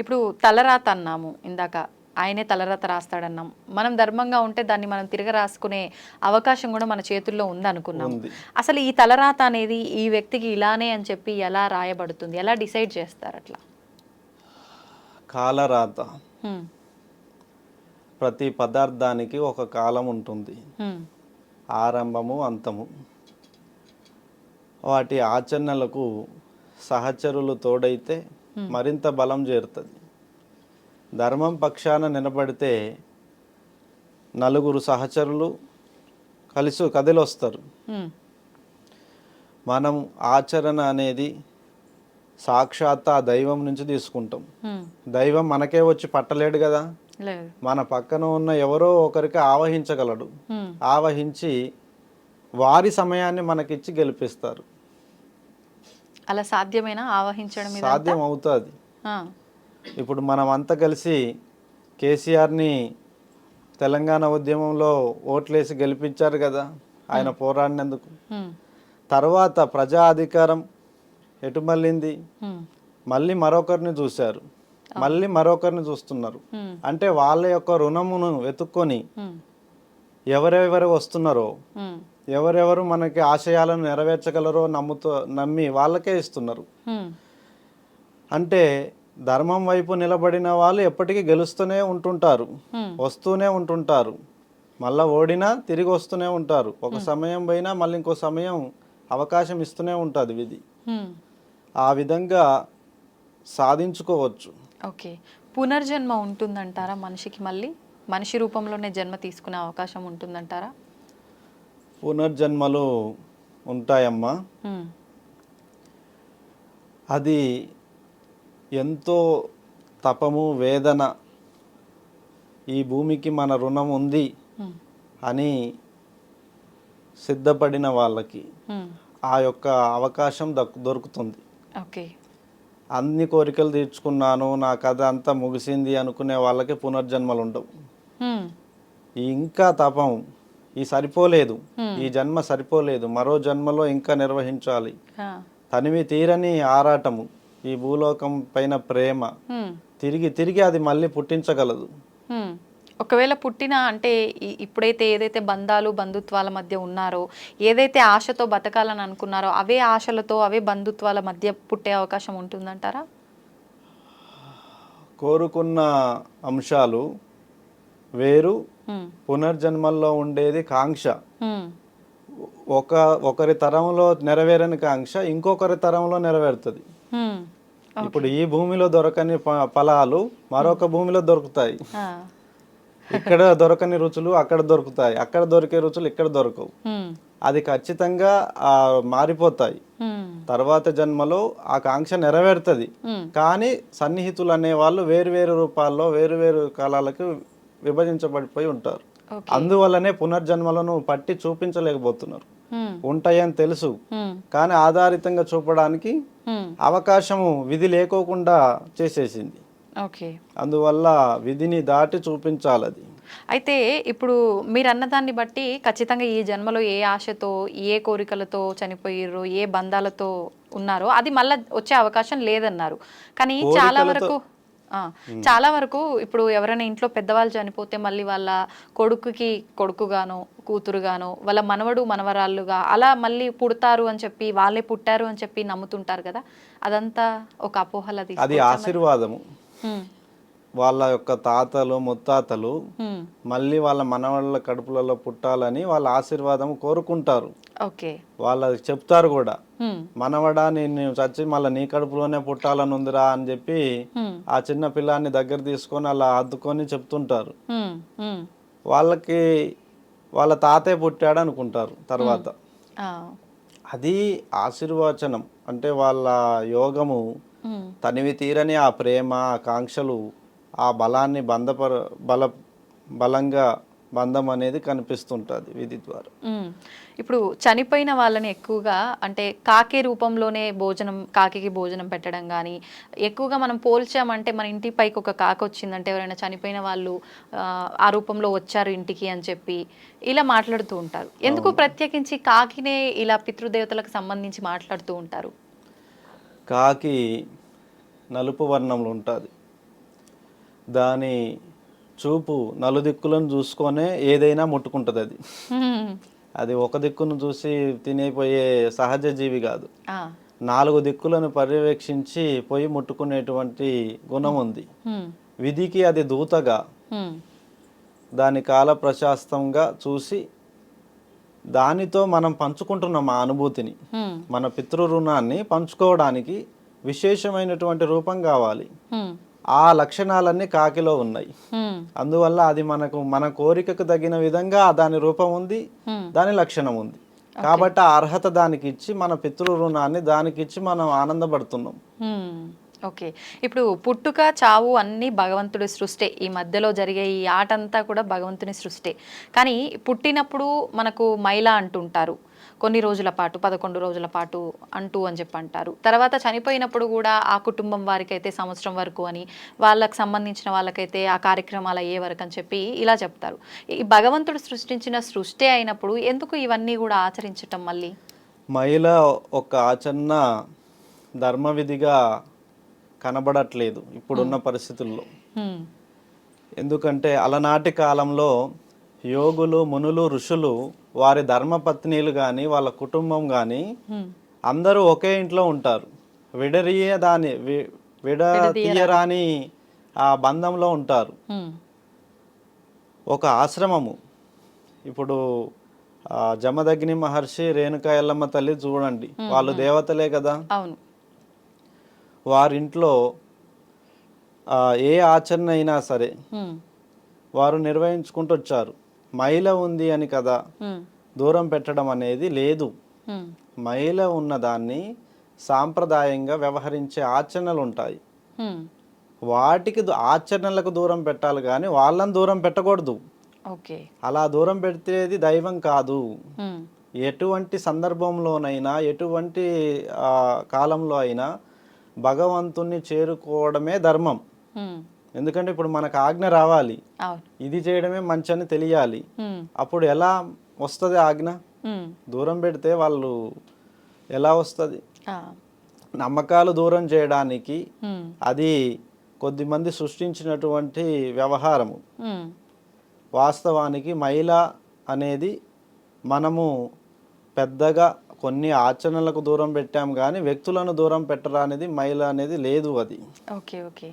ఇప్పుడు తలరాత అన్నాము ఇందాక, ఆయనే తలరాత రాస్తాడన్నాం. మనం ధర్మంగా ఉంటే దాన్ని మనం తిరగ రాసుకునే అవకాశం కూడా మన చేతుల్లో ఉందనుకున్నాం. ఉంది. అసలు ఈ తలరాత అనేది ఈ వ్యక్తికి ఇలానే అని చెప్పి ఎలా రాయబడుతుంది, ఎలా డిసైడ్ చేస్తారు అట్లా? కాలరాత. హ్మ్. ప్రతి పదార్థానికి ఒక కాలం ఉంటుంది, హ్మ్. ఆరంభము అంతము. వాటి ఆచరణలకు సహచరులు తోడైతే మరింత బలం చేరుతుంది. ధర్మం పక్షాన నిలబడితే నలుగురు సహచరులు కదిలొస్తారు. హ్మ్. మనం ఆచరణ అనేది సాక్షాత్ ఆ దైవం నుంచి తీసుకుంటాం. హ్మ్. దైవం మనకే వచ్చి పట్టలేడు కదా. లేదు. మన పక్కన ఉన్న ఎవరో ఒకరికి ఆవహించగలడు. హ్మ్. ఆవహించి వారి సమయాన్ని మనకిచ్చి గెలిపిస్తారు. అలా సాధ్యమేనా ఆవహించడం? ఇదంతా? సాధ్యం అవుతుంది. ఆ. ఇప్పుడు మనం అంతా కలిసి కేసీఆర్ని తెలంగాణ ఉద్యమంలో ఓట్లేసి గెలిపించారు కదా, ఆయన పోరాడినందుకు. హ్మ్. తర్వాత ప్రజా అధికారం ఎటు మళ్ళింది, హ్మ్. మళ్ళీ మరొకరిని చూశారు, మళ్ళీ మరొకరిని చూస్తున్నారు. హ్మ్. అంటే వాళ్ళ యొక్క రుణమును వెతుక్కొని హ్మ్. ఎవరెవరు వస్తున్నారో, హ్మ్. ఎవరెవరు మనకి ఆశయాలను నెరవేర్చగలరో నమ్మి వాళ్ళకే ఇస్తున్నారు. హ్మ్. అంటే ధర్మం వైపు నిలబడిన వాళ్ళు ఎప్పటికీ గెలుస్తూనే ఉంటుంటారు, హ్మ్. వస్తూనే ఉంటుంటారు. మళ్ళీ ఓడినా తిరిగి వస్తూనే ఉంటారు. ఒక సమయం పోయినా మళ్ళీ ఇంకో సమయం అవకాశం ఇస్తూనే ఉంటుంది విధి. హ్మ్. ఆ విధంగా సాధించుకోవచ్చు. ఓకే. పునర్జన్మ ఉంటుందంటారా మనిషికి? మళ్ళీ మనిషి రూపంలోనే జన్మ తీసుకునే అవకాశం ఉంటుందంటారా? పునర్జన్మలు ఉంటాయమ్మా. హ్మ్. అది ఎంతో తపము వేదన, ఈ భూమికి మన రుణం ఉంది హ్మ్. అని సిద్ధపడిన వాళ్ళకి హ్మ్. ఆ యొక్క అవకాశం దొరుకుతుంది. ఓకే. అన్ని కోరికలు తీర్చుకున్నాను, నా కథ అంతా ముగిసింది అనుకునే వాళ్ళకి పునర్జన్మలు ఉండవు. హ్మ్. ఇంకా తపం సరిపోలేదు, Hmm. ఈ జన్మ సరిపోలేదు, మరో జన్మలో ఇంకా నిర్వహించాలి. ఆ. తనివి తీరని ఆరాటము, ఈ భూలోకం పైన ప్రేమ హ్మ్. తిరిగి అది మళ్ళీ పుట్టించగలదు. హ్మ్. ఒకవేళ పుట్టిన అంటే ఇప్పుడైతే ఏదైతే బంధాలు బంధుత్వాల మధ్య ఉన్నారో, ఏదైతే ఆశతో బతకాలని అనుకున్నారో అవే ఆశలతో అవే బంధుత్వాల మధ్య పుట్టే అవకాశం ఉంటుందంటారా? కోరుకున్న అంశాలు వేరు, హ్మ్. పునర్జన్మల్లో ఉండేది కాంక్ష. హ్మ్. ఒకరి తరంలో నెరవేరని కాంక్ష ఇంకొకరి తరంలో నెరవేరుతుంది. హ్మ్. ఇప్పుడు ఈ భూమిలో దొరకని ఫలాలు మరొక భూమిలో దొరుకుతాయి. ఆ. ఇక్కడ దొరకని రుచులు అక్కడ దొరుకుతాయి, అక్కడ దొరికే రుచులు ఇక్కడ దొరకవు. హ్మ్. అది ఖచ్చితంగా మారిపోతాయి. హ్మ్. తర్వాత జన్మలో ఆ కాంక్ష నెరవేరుతుంది. హ్మ్. కానీ సన్నిహితులు అనే వాళ్ళు వేరు వేరు రూపాల్లో వేరు వేరు కాలాలకు విభజించబడిపోయి ఉంటారు. ఓకే. అందువల్లనే పునర్జన్మలను పట్టి చూపించలేకపోతున్నారు. హ్మ్. ఉంటాయని తెలుసు, హ్మ్. కానీ ఆధారితంగా చూపడానికి హ్మ్. అవకాశము విధి లేకోకుండా చేసేసింది. ఓకే. అందువల్ల విధిని దాటి చూపించాలి అది. అయితే ఇప్పుడు మీరు అన్నదాన్ని బట్టి ఖచ్చితంగా ఈ జన్మలో ఏ ఆశతో ఏ కోరికలతో చనిపోయారో, ఏ బంధాలతో ఉన్నారో అది మళ్ళీ వచ్చే అవకాశం లేదన్నారు. కానీ చాలా వరకు చాలా వరకు ఇప్పుడు ఎవరైనా ఇంట్లో పెద్దవాళ్ళు చనిపోతే మళ్ళీ వాళ్ళ కొడుకుకి కొడుకుగాను కూతురుగాను వాళ్ళ మనవడు మనవరాళ్ళుగా అలా మళ్ళీ పుడతారు అని చెప్పి వాళ్ళే పుట్టారు అని చెప్పి నమ్ముతుంటారు కదా, అదంతా ఒక అపోహల అది ఆశీర్వాదము. వాళ్ళ యొక్క తాతలు ముత్తాతలు మళ్ళీ వాళ్ళ మనవాళ్ళ కడుపులలో పుట్టాలని వాళ్ళ ఆశీర్వాదం కోరుకుంటారు. ఓకే, వాళ్ళకి చెప్తారు కూడా, మనవడా నేను చచ్చి మళ్ళీ నీ కడుపులోనే పుట్టాలని ఉందిరా అని చెప్పి ఆ చిన్న పిల్లాన్ని దగ్గర తీసుకొని అలా అద్దుకొని చెప్తుంటారు. వాళ్ళకి వాళ్ళ తాతే పుట్టాడు అనుకుంటారు తర్వాత. అది ఆశీర్వచనం అంటే వాళ్ళ యోగము తనివి తీరని ఆ ప్రేమ ఆకాంక్షలు ఆ బలాన్ని బలంగా బంధం అనేది కనిపిస్తుంటుంది విధి ద్వారా. ఇప్పుడు చనిపోయిన వాళ్ళని ఎక్కువగా అంటే కాకి రూపంలోనే కాకి భోజనం పెట్టడం కానీ ఎక్కువగా మనం పోల్చామంటే మన ఇంటి పైకి ఒక కాకి వచ్చిందంటే ఎవరైనా చనిపోయిన వాళ్ళు ఆ రూపంలో వచ్చారు ఇంటికి అని చెప్పి ఇలా మాట్లాడుతూ ఉంటారు. ఎందుకు ప్రత్యేకించి కాకినే ఇలా పితృదేవతలకు సంబంధించి మాట్లాడుతూ ఉంటారు? కాకి నలుపు వర్ణంలో ఉంటుంది. దాని చూపు నలుదిక్కులను చూసుకొనే ఏదైనా ముట్టుకుంటుంది. అది ఒక దిక్కును చూసి తినేపోయే సహజ జీవి కాదు. 4 దిక్కులను పర్యవేక్షించి పోయి ముట్టుకునేటువంటి గుణం ఉంది. విధికి అది దూతగా దాని కాల ప్రశాస్తంగా చూసి దానితో మనం పంచుకుంటున్నాం ఆ అనుభూతిని. మన పితృ రుణాన్ని పంచుకోవడానికి విశేషమైనటువంటి రూపం కావాలి. ఆ లక్షణాలన్నీ కాకిలో ఉన్నాయి. అందువల్ల అది మన కోరికకు తగిన విధంగా దాని రూపం ఉంది, దాని లక్షణం ఉంది. కాబట్టి ఆ అర్హత దానికి ఇచ్చి మన పితృ రుణాన్ని దానికి ఇచ్చి మనం ఆనందపడుతున్నాం. ఓకే, ఇప్పుడు పుట్టుక చావు అన్నీ భగవంతుడి సృష్టి. ఈ మధ్యలో జరిగే ఈ ఆట అంతా కూడా భగవంతుని సృష్టి. కానీ పుట్టినప్పుడు మనకు మైలా అంటుంటారు, కొన్ని రోజుల పాటు 11 రోజుల పాటు అని చెప్పి అంటారు. తర్వాత చనిపోయినప్పుడు కూడా ఆ కుటుంబం వారికైతే సంవత్సరం వరకు అని, వాళ్ళకి సంబంధించిన వాళ్ళకైతే ఆ కార్యక్రమాలు అయ్యే వరకు అని చెప్పి ఇలా చెప్తారు. ఈ భగవంతుడు సృష్టించిన సృష్టి అయినప్పుడు ఎందుకు ఇవన్నీ కూడా ఆచరించటం? మళ్ళీ మహిళ ఒక ఆచరణ ధర్మవిధిగా కనబడట్లేదు ఇప్పుడున్న పరిస్థితుల్లో. ఎందుకంటే అలనాటి కాలంలో యోగులు మునులు ఋషులు వారి ధర్మపత్నీలు కానీ వాళ్ళ కుటుంబం కానీ అందరూ ఒకే ఇంట్లో ఉంటారు. విడతీయరాని ఆ బంధంలో ఉంటారు. ఒక ఆశ్రమము. ఇప్పుడు జమదగ్ని మహర్షి రేణుకా ఎల్లమ్మ తల్లి చూడండి, వాళ్ళు దేవతలే కదా. వారింట్లో ఏ ఆచరణ అయినా సరే వారు నిర్వహించుకుంటూ వచ్చారు. మహిళ ఉంది అని కదా దూరం పెట్టడం అనేది లేదు. మహిళ ఉన్నదాన్ని సాంప్రదాయంగా వ్యవహరించే ఆచరణలు ఉంటాయి. వాటికి ఆచరణలకు దూరం పెట్టాలి కానీ వాళ్ళని దూరం పెట్టకూడదు. అలా దూరం పెడితేది దైవం కాదు. ఎటువంటి సందర్భంలోనైనా ఎటువంటి కాలంలో అయినా భగవంతుణ్ణి చేరుకోవడమే ధర్మం. ఎందుకంటే ఇప్పుడు మనకు ఆజ్ఞ రావాలి, ఇది చేయడమే మంచి అని తెలియాలి. అప్పుడు ఎలా వస్తుంది ఆజ్ఞ? దూరం పెడితే వాళ్ళు ఎలా వస్తుంది? నమ్మకాలు దూరం చేయడానికి అది కొద్దిమంది సృష్టించినటువంటి వ్యవహారము. వాస్తవానికి మహిళ అనేది మనము పెద్దగా కొన్ని ఆచరణలకు దూరం పెట్టాం కానీ వ్యక్తులను దూరం పెట్టరా అనేది మహిళ అనేది లేదు. అది ఓకే.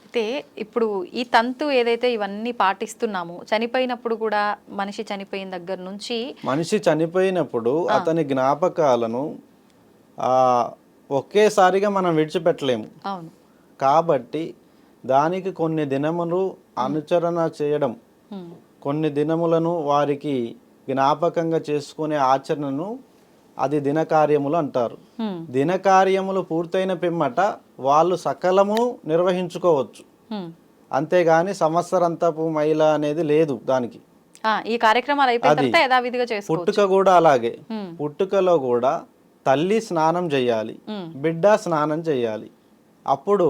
అయితే ఇప్పుడు ఈ తంతు ఏదైతే ఇవన్నీ పాటిస్తున్నామో చనిపోయినప్పుడు కూడా మనిషి చనిపోయిన దగ్గర నుంచి మనిషి చనిపోయినప్పుడు అతని జ్ఞాపకాలను ఒకేసారిగా మనం విడిచిపెట్టలేము. కాబట్టి దానికి కొన్ని దినములు అనుచరణ చేయడం, కొన్ని దినములను వారికి జ్ఞాపకంగా చేసుకునే ఆచరణను అది దినకార్యములు అంటారు. దినకార్యములు పూర్తయిన పిమ్మట వాళ్ళు సకలము నిర్వహించుకోవచ్చు. అంతేగాని సంవత్సరంతపు మహిళ అనేది లేదు దానికి. ఈ కార్యక్రమాలు పుట్టుక కూడా అలాగే. పుట్టుకలో కూడా తల్లి స్నానం చేయాలి, బిడ్డ స్నానం చేయాలి. అప్పుడు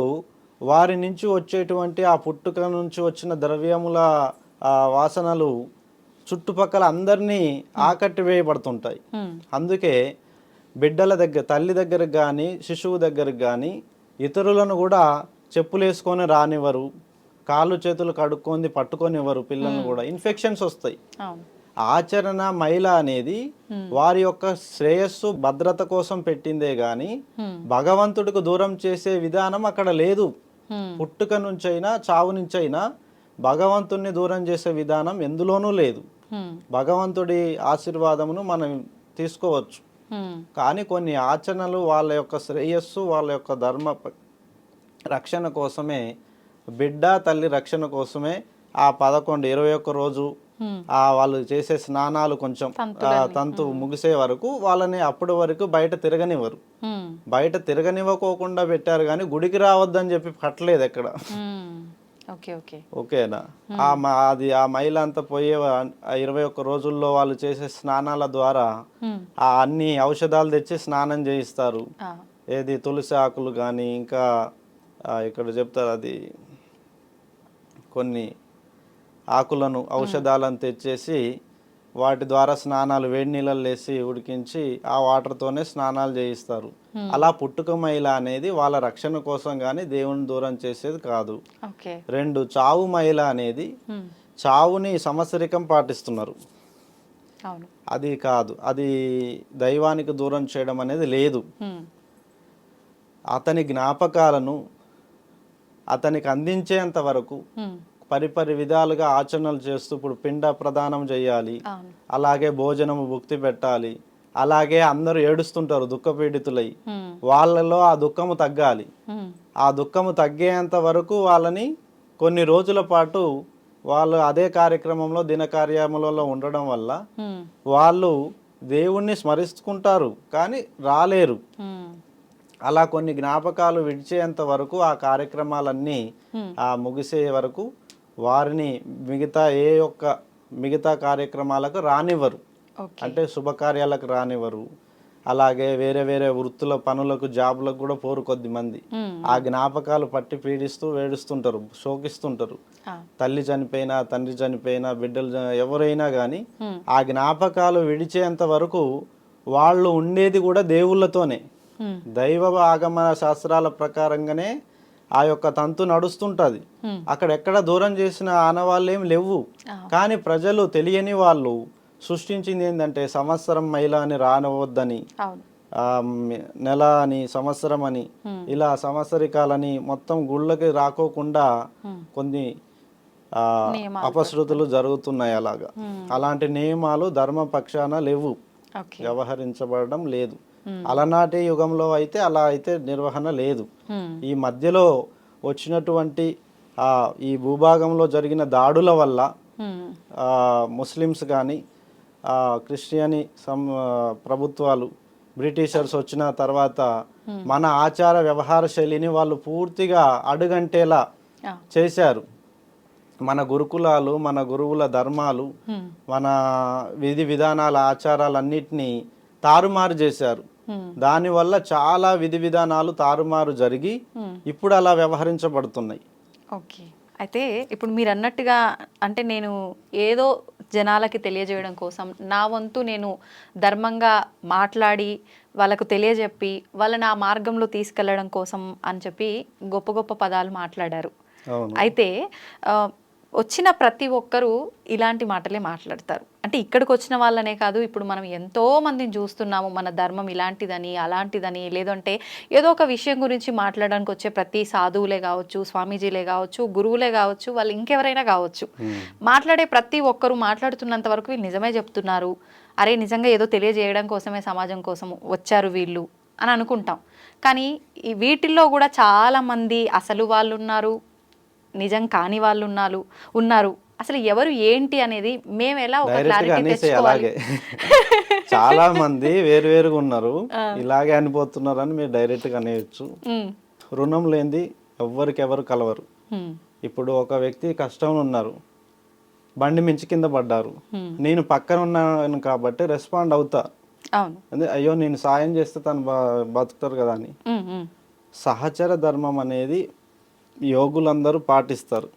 వారి నుంచి వచ్చేటువంటి ఆ పుట్టుక నుంచి వచ్చిన ద్రవ్యముల వాసనలు చుట్టుపక్కల అందరినీ ఆకట్టి వేయబడుతుంటాయి. అందుకే బిడ్డల దగ్గర, తల్లి దగ్గరకు కానీ శిశువు దగ్గరకు కానీ ఇతరులను కూడా చెప్పులు వేసుకొని రానివ్వరు, కాళ్ళు చేతులు కడుక్కొని పట్టుకొనివ్వరు, పిల్లల్ని కూడా ఇన్ఫెక్షన్స్ వస్తాయి. అవును. ఆచరణ మహిళ అనేది వారి యొక్క శ్రేయస్సు భద్రత కోసం పెట్టిందే గాని భగవంతుడికి దూరం చేసే విధానం అక్కడ లేదు. పుట్టుక నుంచైనా చావు నుంచైనా భగవంతుడిని దూరం చేసే విధానం ఎందులోనూ లేదు. భగవంతుడి ఆశీర్వాదమును మనం తీసుకోవచ్చు, కానీ కొన్ని ఆచరణలు వాళ్ళ యొక్క శ్రేయస్సు, వాళ్ళ యొక్క ధర్మ రక్షణ కోసమే, బిడ్డ తల్లి రక్షణ కోసమే ఆ 11, 21 రోజు వాళ్ళు చేసే స్నానాలు కొంచెం తంతు ముగిసే వరకు వాళ్ళని అప్పటి వరకు బయట తిరగనివ్వరు. బయట తిరగనివ్వకోకుండా పెట్టారు, కానీ గుడికి రావద్దని చెప్పి కట్టలేదు ఎక్కడ. ఓకేనా? అది ఆ మహిళ అంతా పోయే 21 రోజుల్లో వాళ్ళు చేసే స్నానాల ద్వారా ఆ అన్ని ఔషధాలు తెచ్చి స్నానం చేయిస్తారు. ఏది తులసి ఆకులు కానీ, ఇంకా ఇక్కడ చెప్తారు అది కొన్ని ఆకులను ఔషధాలను తెచ్చేసి వాటి ద్వారా స్నానాలు వేడి నీళ్ళల్లో వేసి ఉడికించి ఆ వాటర్తోనే స్నానాలు చేయిస్తారు. అలా పుట్టుక మహిళ అనేది వాళ్ళ రక్షణ కోసం కానీ దేవుని దూరం చేసేది కాదు. 2, చావు మహిళ అనేది చావుని సంవత్సరికం పాటిస్తున్నారు, అది కాదు. అది దైవానికి దూరం చేయడం అనేది లేదు. అతని జ్ఞాపకాలను అతనికి అందించేంత వరకు పరిపరి విధాలుగా ఆచరణలు చేస్తూ, ఇప్పుడు పిండ ప్రదానం చేయాలి, అలాగే భోజనము భుక్తి పెట్టాలి, అలాగే అందరూ ఏడుస్తుంటారు దుఃఖపీడితులై, వాళ్ళలో ఆ దుఃఖము తగ్గాలి. ఆ దుఃఖము తగ్గేంత వరకు వాళ్ళని కొన్ని రోజుల పాటు వాళ్ళు అదే కార్యక్రమంలో దినకార్యములలో ఉండడం వల్ల వాళ్ళు దేవుణ్ణి స్మరిస్తుంటారు కానీ రాలేరు. అలా కొన్ని జ్ఞాపకాలు విడిచేంత వరకు ఆ కార్యక్రమాలన్నీ ముగిసే వరకు వారిని మిగతా కార్యక్రమాలకు రానివ్వరు. అంటే శుభకార్యాలకు రానివ్వరు. అలాగే వేరే వేరే వృత్తుల పనులకు, జాబులకు కూడా పోరు కొద్దిమంది. ఆ జ్ఞాపకాలు పట్టి పీడిస్తూ వేడుస్తుంటారు, శోకిస్తుంటారు. తల్లి చనిపోయినా, తండ్రి చనిపోయినా, బిడ్డలు ఎవరైనా కానీ ఆ జ్ఞాపకాలు విడిచేంత వరకు వాళ్ళు ఉండేది కూడా దేవుళ్ళతోనే. దైవ ఆగమన శాస్త్రాల ప్రకారంగానే ఆ యొక్క తంతు నడుస్తుంటది. అక్కడెక్కడ దూరం చేసిన ఆనవాళ్ళు ఏం లేవు. కానీ ప్రజలు తెలియని వాళ్ళు సృష్టించింది ఏంటంటే సంవత్సరం మహిళ అని రానవద్దని, నెల అని, సంవత్సరం అని, ఇలా సంవత్సరికాలని మొత్తం గుళ్ళకి రాకోకుండా కొన్ని అపశృతులు జరుగుతున్నాయి. అలాంటి నియమాలు ధర్మపక్షాన లేవు, వ్యవహరించబడడం లేదు. అలనాటి యుగంలో అయితే అలా అయితే నిర్వహణ లేదు. ఈ మధ్యలో వచ్చినటువంటి ఈ భూభాగంలో జరిగిన దాడుల వల్ల ముస్లిమ్స్ కానీ, క్రిస్టియని ప్రభుత్వాలు, బ్రిటిషర్స్ వచ్చిన తర్వాత మన ఆచార వ్యవహార శైలిని వాళ్ళు పూర్తిగా అడుగంటేలా చేశారు. మన గురుకులాలు, మన గురువుల ధర్మాలు, మన విధి విధానాల ఆచారాలన్నిటినీ తారుమారు చేశారు. దానివల్ల చాలా విధి విధానాలు తారుమారు జరిగి ఇప్పుడు అలా వ్యవహరించబడుతున్నాయి. ఓకే, అయితే ఇప్పుడు మీరు అన్నట్టుగా అంటే నేను ఏదో జనాలకి తెలియజేయడం కోసం నా వంతు నేను ధర్మంగా మాట్లాడి వాళ్ళకు తెలియజెప్పి వాళ్ళని ఆ మార్గంలో తీసుకెళ్లడం కోసం అని చెప్పి గొప్ప గొప్ప పదాలు మాట్లాడారు. అయితే వచ్చిన ప్రతి ఒక్కరూ ఇలాంటి మాటలే మాట్లాడతారు. అంటే ఇక్కడికి వచ్చిన వాళ్ళనే కాదు, ఇప్పుడు మనం ఎంతో మందిని చూస్తున్నాము. మన ధర్మం ఇలాంటిదని అలాంటిదని, లేదంటే ఏదో ఒక విషయం గురించి మాట్లాడడానికి వచ్చే ప్రతి సాధువులే కావచ్చు, స్వామీజీలే కావచ్చు, గురువులే కావచ్చు, వాళ్ళు ఇంకెవరైనా కావచ్చు, మాట్లాడే ప్రతి ఒక్కరూ మాట్లాడుతున్నంత వరకు వీళ్ళు నిజమే చెప్తున్నారు, అరే నిజంగా ఏదో తెలియజేయడం కోసమే సమాజం కోసం వచ్చారు వీళ్ళు అని అనుకుంటాం. కానీ ఈ వీటిల్లో కూడా చాలామంది అసలు వాళ్ళు ఉన్నారు, నిజం కాని వాళ్ళు ఉన్నారు. అసలు ఎవరు ఏంటి అనేది మేము ఎలా ఒక క్లారిటీ తెచ్చుకోవాలి? చాలా మంది వేరువేరుగా ఉన్నారు, ఇలాగే అనిపోతున్నారు అని మీరు డైరెక్ట్ గా అనేయచ్చు. రుణం లేనిది ఎవరికెవరు కలవరు. ఇప్పుడు ఒక వ్యక్తి కష్టంలో ఉన్నారు, బండి మించి కింద పడ్డారు, నేను పక్కన ఉన్నాను కాబట్టి రెస్పాండ్ అవుతా, అయ్యో నేను సాయం చేస్తే తను బతుకుతారు కదా అని. సహచర ధర్మం అనేది యోగులందరూ పాటిస్తారు.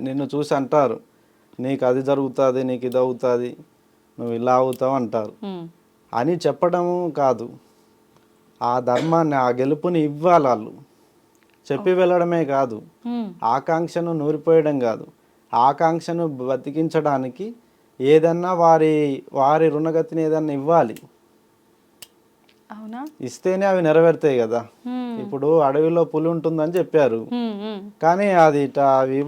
నిన్ను చూసి అంటారు, నీకు అది జరుగుతుంది, నీకు ఇది అవుతుంది, నువ్వు ఇలా అవుతావు అంటారు అని చెప్పడము కాదు, ఆ ధర్మాన్ని, ఆ గెలుపుని ఇవ్వాలి వాళ్ళు. చెప్పి వెళ్ళడమే కాదు, ఉమ్, ఆకాంక్షను నూరిపోయడం కాదు, ఆకాంక్షను బతికించడానికి ఏదన్నా వారి వారి రుణగతిని ఏదన్నా ఇవ్వాలి. అవునా? ఇస్తేనే అవి నెరవేరుతాయి కదా. ఉమ్, ఇప్పుడు అడవిలో పులి ఉంటుందని చెప్పారు, ఉమ్. కానీ అది అవి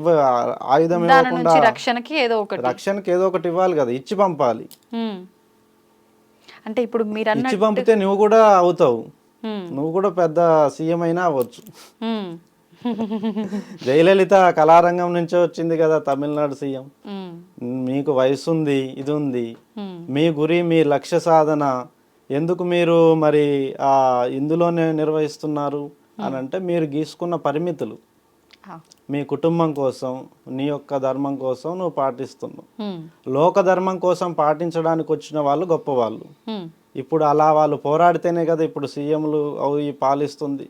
ఆయుధం దాని ఇవ్వకుండా నుంచి రక్షణకి ఏదో ఒకటి. రక్షణకి ఏదో ఒకటి ఇవ్వాలి కదా, ఇచ్చి పంపాలి. ఉమ్. అంటే ఇప్పుడు మీరు ఇచ్చి అన్నట్టు పంపితే నువ్వు కూడా అవుతావు, నువ్వు కూడా పెద్ద సీఎం అయినా అవ్వచ్చు. జయలలిత కళారంగం నుంచే వచ్చింది కదా తమిళనాడు సీఎం. మీకు వయసు ఉంది, ఇది ఉంది, మీ గురి మీ లక్ష్య సాధన ఎందుకు మీరు మరి ఇందులోనే నిర్వహిస్తున్నారు అని అంటే మీరు గీసుకున్న పరిమితులు మీ కుటుంబం కోసం, నీ యొక్క ధర్మం కోసం నువ్వు పాటిస్తున్నావు. లోక ధర్మం కోసం పాటించడానికి వచ్చిన వాళ్ళు గొప్పవాళ్ళు. ఇప్పుడు అలా వాళ్ళు పోరాడితేనే కదా ఇప్పుడు సీఎంలు అవి పాలిస్తుంది.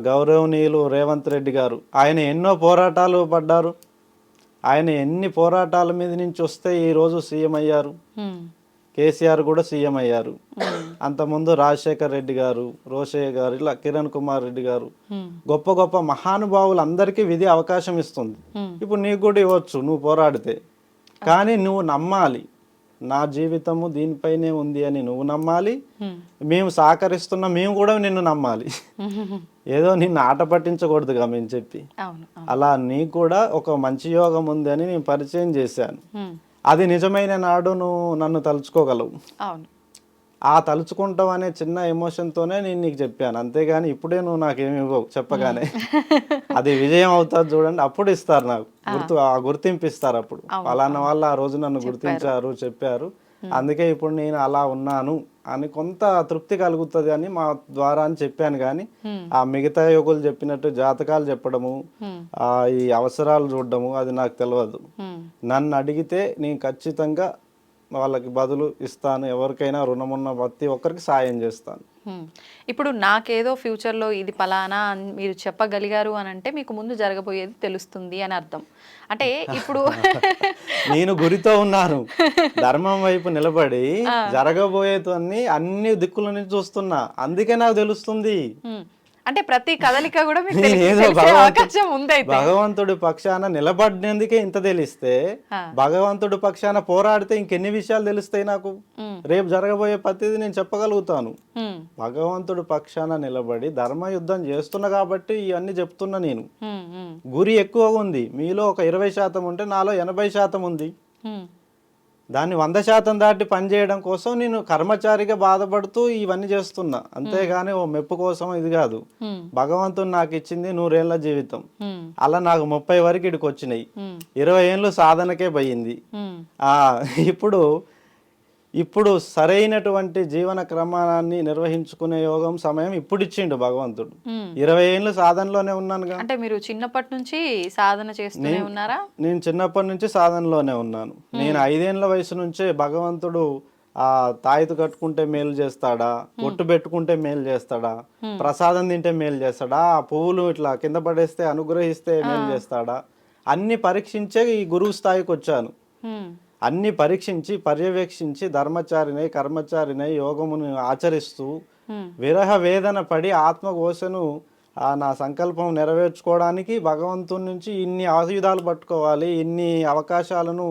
గౌరవనీయులు రేవంత్ రెడ్డి గారు, ఆయన ఎన్నో పోరాటాలు పడ్డారు, ఆయన ఎన్ని పోరాటాల మీద నుంచి వస్తే ఈరోజు సీఎం అయ్యారు. కేసీఆర్ కూడా సీఎం అయ్యారు. అంతకుముందు రాజశేఖర్ రెడ్డి గారు, రోషయ్య గారు, ఇలా కిరణ్ కుమార్ రెడ్డి గారు, గొప్ప గొప్ప మహానుభావులు అందరికీ విధి అవకాశం ఇస్తుంది. ఇప్పుడు నీకు కూడా ఇవ్వచ్చు నువ్వు పోరాడితే, కానీ నువ్వు నమ్మాలి నా జీవితము దీనిపైనే ఉంది అని నువ్వు నమ్మాలి. మేము సహకరిస్తున్నా మేము కూడా నిన్ను నమ్మాలి. ఏదో నిన్ను ఆట పట్టించకూడదుగా మేము చెప్పి. అలా నీకు కూడా ఒక మంచి యోగం ఉంది అని నేను పరిచయం చేశాను. అది నిజమైన నాడు నువ్వు నన్ను తలుచుకోగలవు. ఆ తలుచుకుంటాం అనే చిన్న ఎమోషన్తోనే నేను నీకు చెప్పాను, అంతేగాని ఇప్పుడే నువ్వు నాకేమి ఇవ్వవు చెప్పగానే. అది విజయం అవుతుంది చూడండి, అప్పుడు ఇస్తారు నాకు గుర్తింపు ఇస్తారు. అప్పుడు అలాన్న వాళ్ళు ఆ రోజు నన్ను గుర్తించారు, చెప్పారు, అందుకే ఇప్పుడు నేను అలా ఉన్నాను అని కొంత తృప్తి కలుగుతుంది అని మా ద్వారా అని చెప్పాను. కానీ ఆ మిగతా యోగులు చెప్పినట్టు జాతకాలు చెప్పడము, ఈ అవసరాలు చూడడము అది నాకు తెలియదు. నన్ను అడిగితే నేను ఖచ్చితంగా వాళ్ళకి బదులు ఇస్తాను. ఎవరికైనా రుణం ఉన్న ప్రతి ఒక్కరికి సాయం చేస్తాను. ఇప్పుడు నాకేదో ఫ్యూచర్లో ఇది పలానా అని మీరు చెప్పగలిగారు అని అంటే మీకు ముందు జరగబోయేది తెలుస్తుంది అని అర్థం. అంటే ఇప్పుడు నేను గురితో ఉన్నాను, ధర్మం వైపు నిలబడి జరగబోయేదాన్ని అన్ని దిక్కుల నుంచి చూస్తున్నా, అందుకే నాకు తెలుస్తుంది. అంటే ప్రతి కదలిక కూడా మీకు తెలిసే అవకాశం ఉంది. భగవంతుడి పక్షాన నిలబడినందుకే ఇంత తెలిస్తే, భగవంతుడి పక్షాన పోరాడితే ఇంకెన్ని విషయాలు తెలుస్తాయి నాకు. రేపు జరగబోయే ప్రతిదీ నేను చెప్పగలుగుతాను. భగవంతుడి పక్షాన నిలబడి ధర్మ యుద్ధం చేస్తున్నా కాబట్టి ఇవన్నీ చెప్తున్నా. నేను గురి ఎక్కువగా ఉంది, మీలో ఒక 20% ఉంటే నాలో 80% ఉంది. దాన్ని 100% దాటి పనిచేయడం కోసం నేను కర్మచారిగా బాధపడుతూ ఇవన్నీ చేస్తున్నా, అంతేగాని ఓ మెప్పు కోసం ఇది కాదు. భగవంతుడు నాకు ఇచ్చింది 100 ఏళ్ల జీవితం, అలా నాకు 30 వరకు ఇక్కడికి వచ్చినాయి, 20 ఏళ్ళు సాధనకే పోయింది. ఇప్పుడు సరైనటువంటి జీవన క్రమాన్ని నిర్వహించుకునే యోగం సమయం ఇప్పుడు ఇచ్చిండు భగవంతుడు. 20 ఏళ్ళు సాధనలోనే ఉన్నానుగా. అంటే మీరు చిన్నప్పటి నుంచి సాధన చేస్తూనే ఉన్నారా? నేను చిన్నప్పటి నుంచి సాధనలోనే ఉన్నాను. నేను 5 ఏళ్ల వయసు నుంచే భగవంతుడు తాయితు కట్టుకుంటే మేలు చేస్తాడా, ఒట్టు పెట్టుకుంటే మేలు చేస్తాడా, ప్రసాదం తింటే మేలు చేస్తాడా, ఆ పువ్వులు ఇట్లా కింద పడేస్తే అనుగ్రహిస్తే మేలు చేస్తాడా, అన్ని పరీక్షించే ఈ గురువు స్థాయికి వచ్చాను. అన్ని పరీక్షించి పర్యవేక్షించి ధర్మచారినై కర్మచారినై యోగమును ఆచరిస్తూ విరహ వేదన పడి ఆత్మఘోషను నా సంకల్పం నెరవేర్చుకోవడానికి భగవంతుని నుంచి ఇన్ని ఆయుధాలు పట్టుకోవాలి, ఇన్ని అవకాశాలను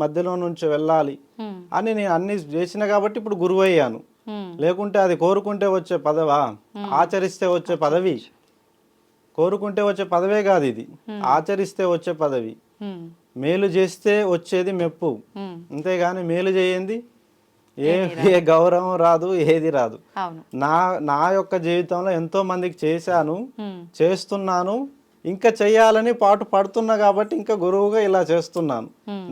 మధ్యలో నుంచి వెళ్ళాలి అని నేను అన్ని చేసిన కాబట్టి ఇప్పుడు గురువు అయ్యాను. లేకుంటే అది కోరుకుంటే వచ్చే పదవా, ఆచరిస్తే వచ్చే పదవి. కోరుకుంటే వచ్చే పదవే కాదు ఇది, ఆచరిస్తే వచ్చే పదవి. మేలు చేస్తే వచ్చేది మెప్పు, అంతేగాని మేలు చేయండి ఏ గౌరవం రాదు, ఏది రాదు. నా యొక్క జీవితంలో ఎంతో మందికి చేశాను, చేస్తున్నాను, ఇంకా చెయ్యాలని పాటు పడుతున్నా కాబట్టి ఇంకా గురువుగా ఇలా చేస్తున్నాను.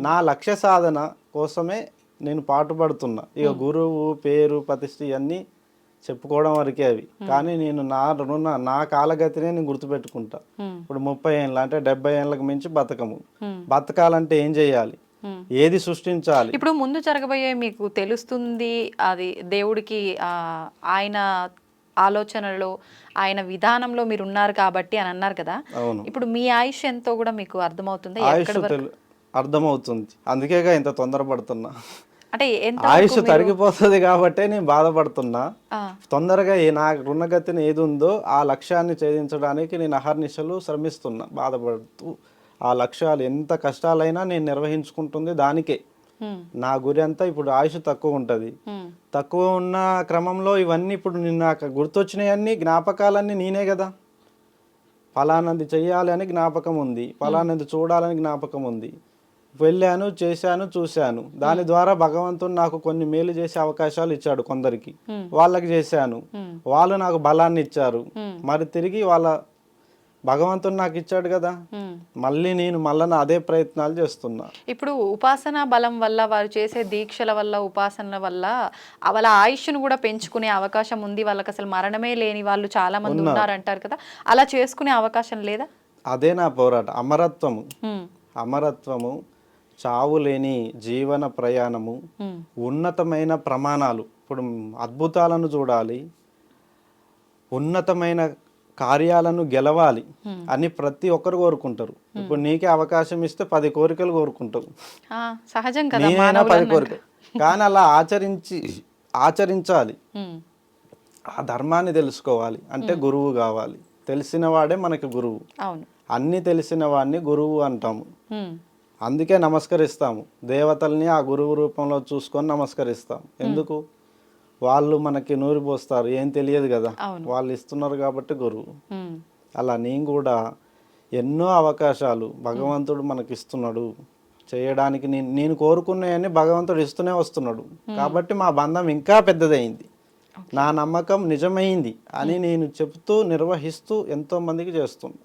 నా లక్ష్య సాధన కోసమే నేను పాటు పడుతున్నా. ఇక గురువు పేరు ప్రతిష్ఠ ఇవన్నీ చెప్పుకోవడం వరకే అవి, కానీ నేను నా కాలగతినే నేను గుర్తుపెట్టుకుంటా. ఇప్పుడు 30 ఏళ్ళు అంటే 70 ఏళ్ళకి మించి బతకాలంటే ఏం చేయాలి, ఏది సృష్టించాలి. ఇప్పుడు ముందు జరగబోయే మీకు తెలుస్తుంది, అది దేవుడికి ఆయన ఆలోచనలో ఆయన విధానంలో మీరు ఉన్నారు కాబట్టి అని అన్నారు కదా. ఇప్పుడు మీ ఆయుష్ ఎంతో కూడా మీకు అర్థమవుతుంది, అర్థమవుతుంది. అందుకేగా ఇంత తొందరపడుతున్నా. అంటే ఎంత ఆయుష్ తరిగిపోతుంది కాబట్టే నేను బాధపడుతున్నా. తొందరగా నా రుణగతిని ఏది ఉందో ఆ లక్ష్యాన్ని ఛేదించడానికి నేను అహర్నిశలు శ్రమిస్తున్నా, బాధపడుతూ. ఆ లక్ష్యాలు ఎంత కష్టాలైనా నేను నిర్వహించుకుంటుంది దానికే. నా గురి అంతా ఇప్పుడు ఆయుష్ తక్కువ ఉంటుంది. తక్కువ ఉన్న క్రమంలో ఇవన్నీ ఇప్పుడు నాకు గుర్తొచ్చినాయన్నీ జ్ఞాపకాలన్నీ నేనే కదా. ఫలానంది చెయ్యాలి అని జ్ఞాపకం ఉంది, ఫలానంది చూడాలని జ్ఞాపకం ఉంది. వెళ్ళాను, చేశాను, చూశాను. దాని ద్వారా భగవంతుడు నాకు కొన్ని మేలు చేసే అవకాశాలు ఇచ్చాడు కొందరికి, వాళ్ళకి చేశాను. వాళ్ళు నాకు బలాన్ని ఇచ్చారు, మరి తిరిగి వాళ్ళ భగవంతుడు నాకు ఇచ్చాడు కదా, మళ్ళీ నేను నా అదే ప్రయత్నాలు చేస్తున్నా. ఇప్పుడు ఉపాసన బలం వల్ల, వారు చేసే దీక్షల వల్ల, ఉపాసనల వల్ల వాళ్ళ ఆయుష్ను కూడా పెంచుకునే అవకాశం ఉంది. వాళ్ళకి అసలు మరణమే లేని వాళ్ళు చాలా మంది ఉన్నారంటారు కదా, అలా చేసుకునే అవకాశం లేదా? అదే నా పోరాటం. అమరత్వము, చావు లేని జీవన ప్రయాణము, ఉన్నతమైన ప్రమాణాలు. ఇప్పుడు అద్భుతాలను చూడాలి, ఉన్నతమైన కార్యాలను గెలవాలి అని ప్రతి ఒక్కరు కోరుకుంటారు. ఇప్పుడు నీకే అవకాశం ఇస్తే 10 కోరికలు కోరుకుంటావు, సహజం కదా, నేనైనా 10 కోరికలు. కానీ అలా ఆచరించాలి. ఆ ధర్మాన్ని తెలుసుకోవాలి అంటే గురువు కావాలి. తెలిసిన వాడే మనకి గురువు. అన్ని తెలిసిన వాడిని గురువు అంటాము. అందుకే నమస్కరిస్తాము. దేవతల్ని ఆ గురువు రూపంలో చూసుకొని నమస్కరిస్తాం. ఎందుకు? వాళ్ళు మనకి నూరి పోస్తారు, ఏం తెలియదు కదా, వాళ్ళు ఇస్తున్నారు కాబట్టి గురువు. అలా నేను కూడా ఎన్నో అవకాశాలు భగవంతుడు మనకి ఇస్తున్నాడు చేయడానికి. నేను కోరుకున్నాయని భగవంతుడు ఇస్తూనే వస్తున్నాడు కాబట్టి మా బంధం ఇంకా పెద్దదైంది. నా నమ్మకం నిజమైంది అని నేను చెప్తూ నిర్వహిస్తూ ఎంతో మందికి చేస్తున్నా.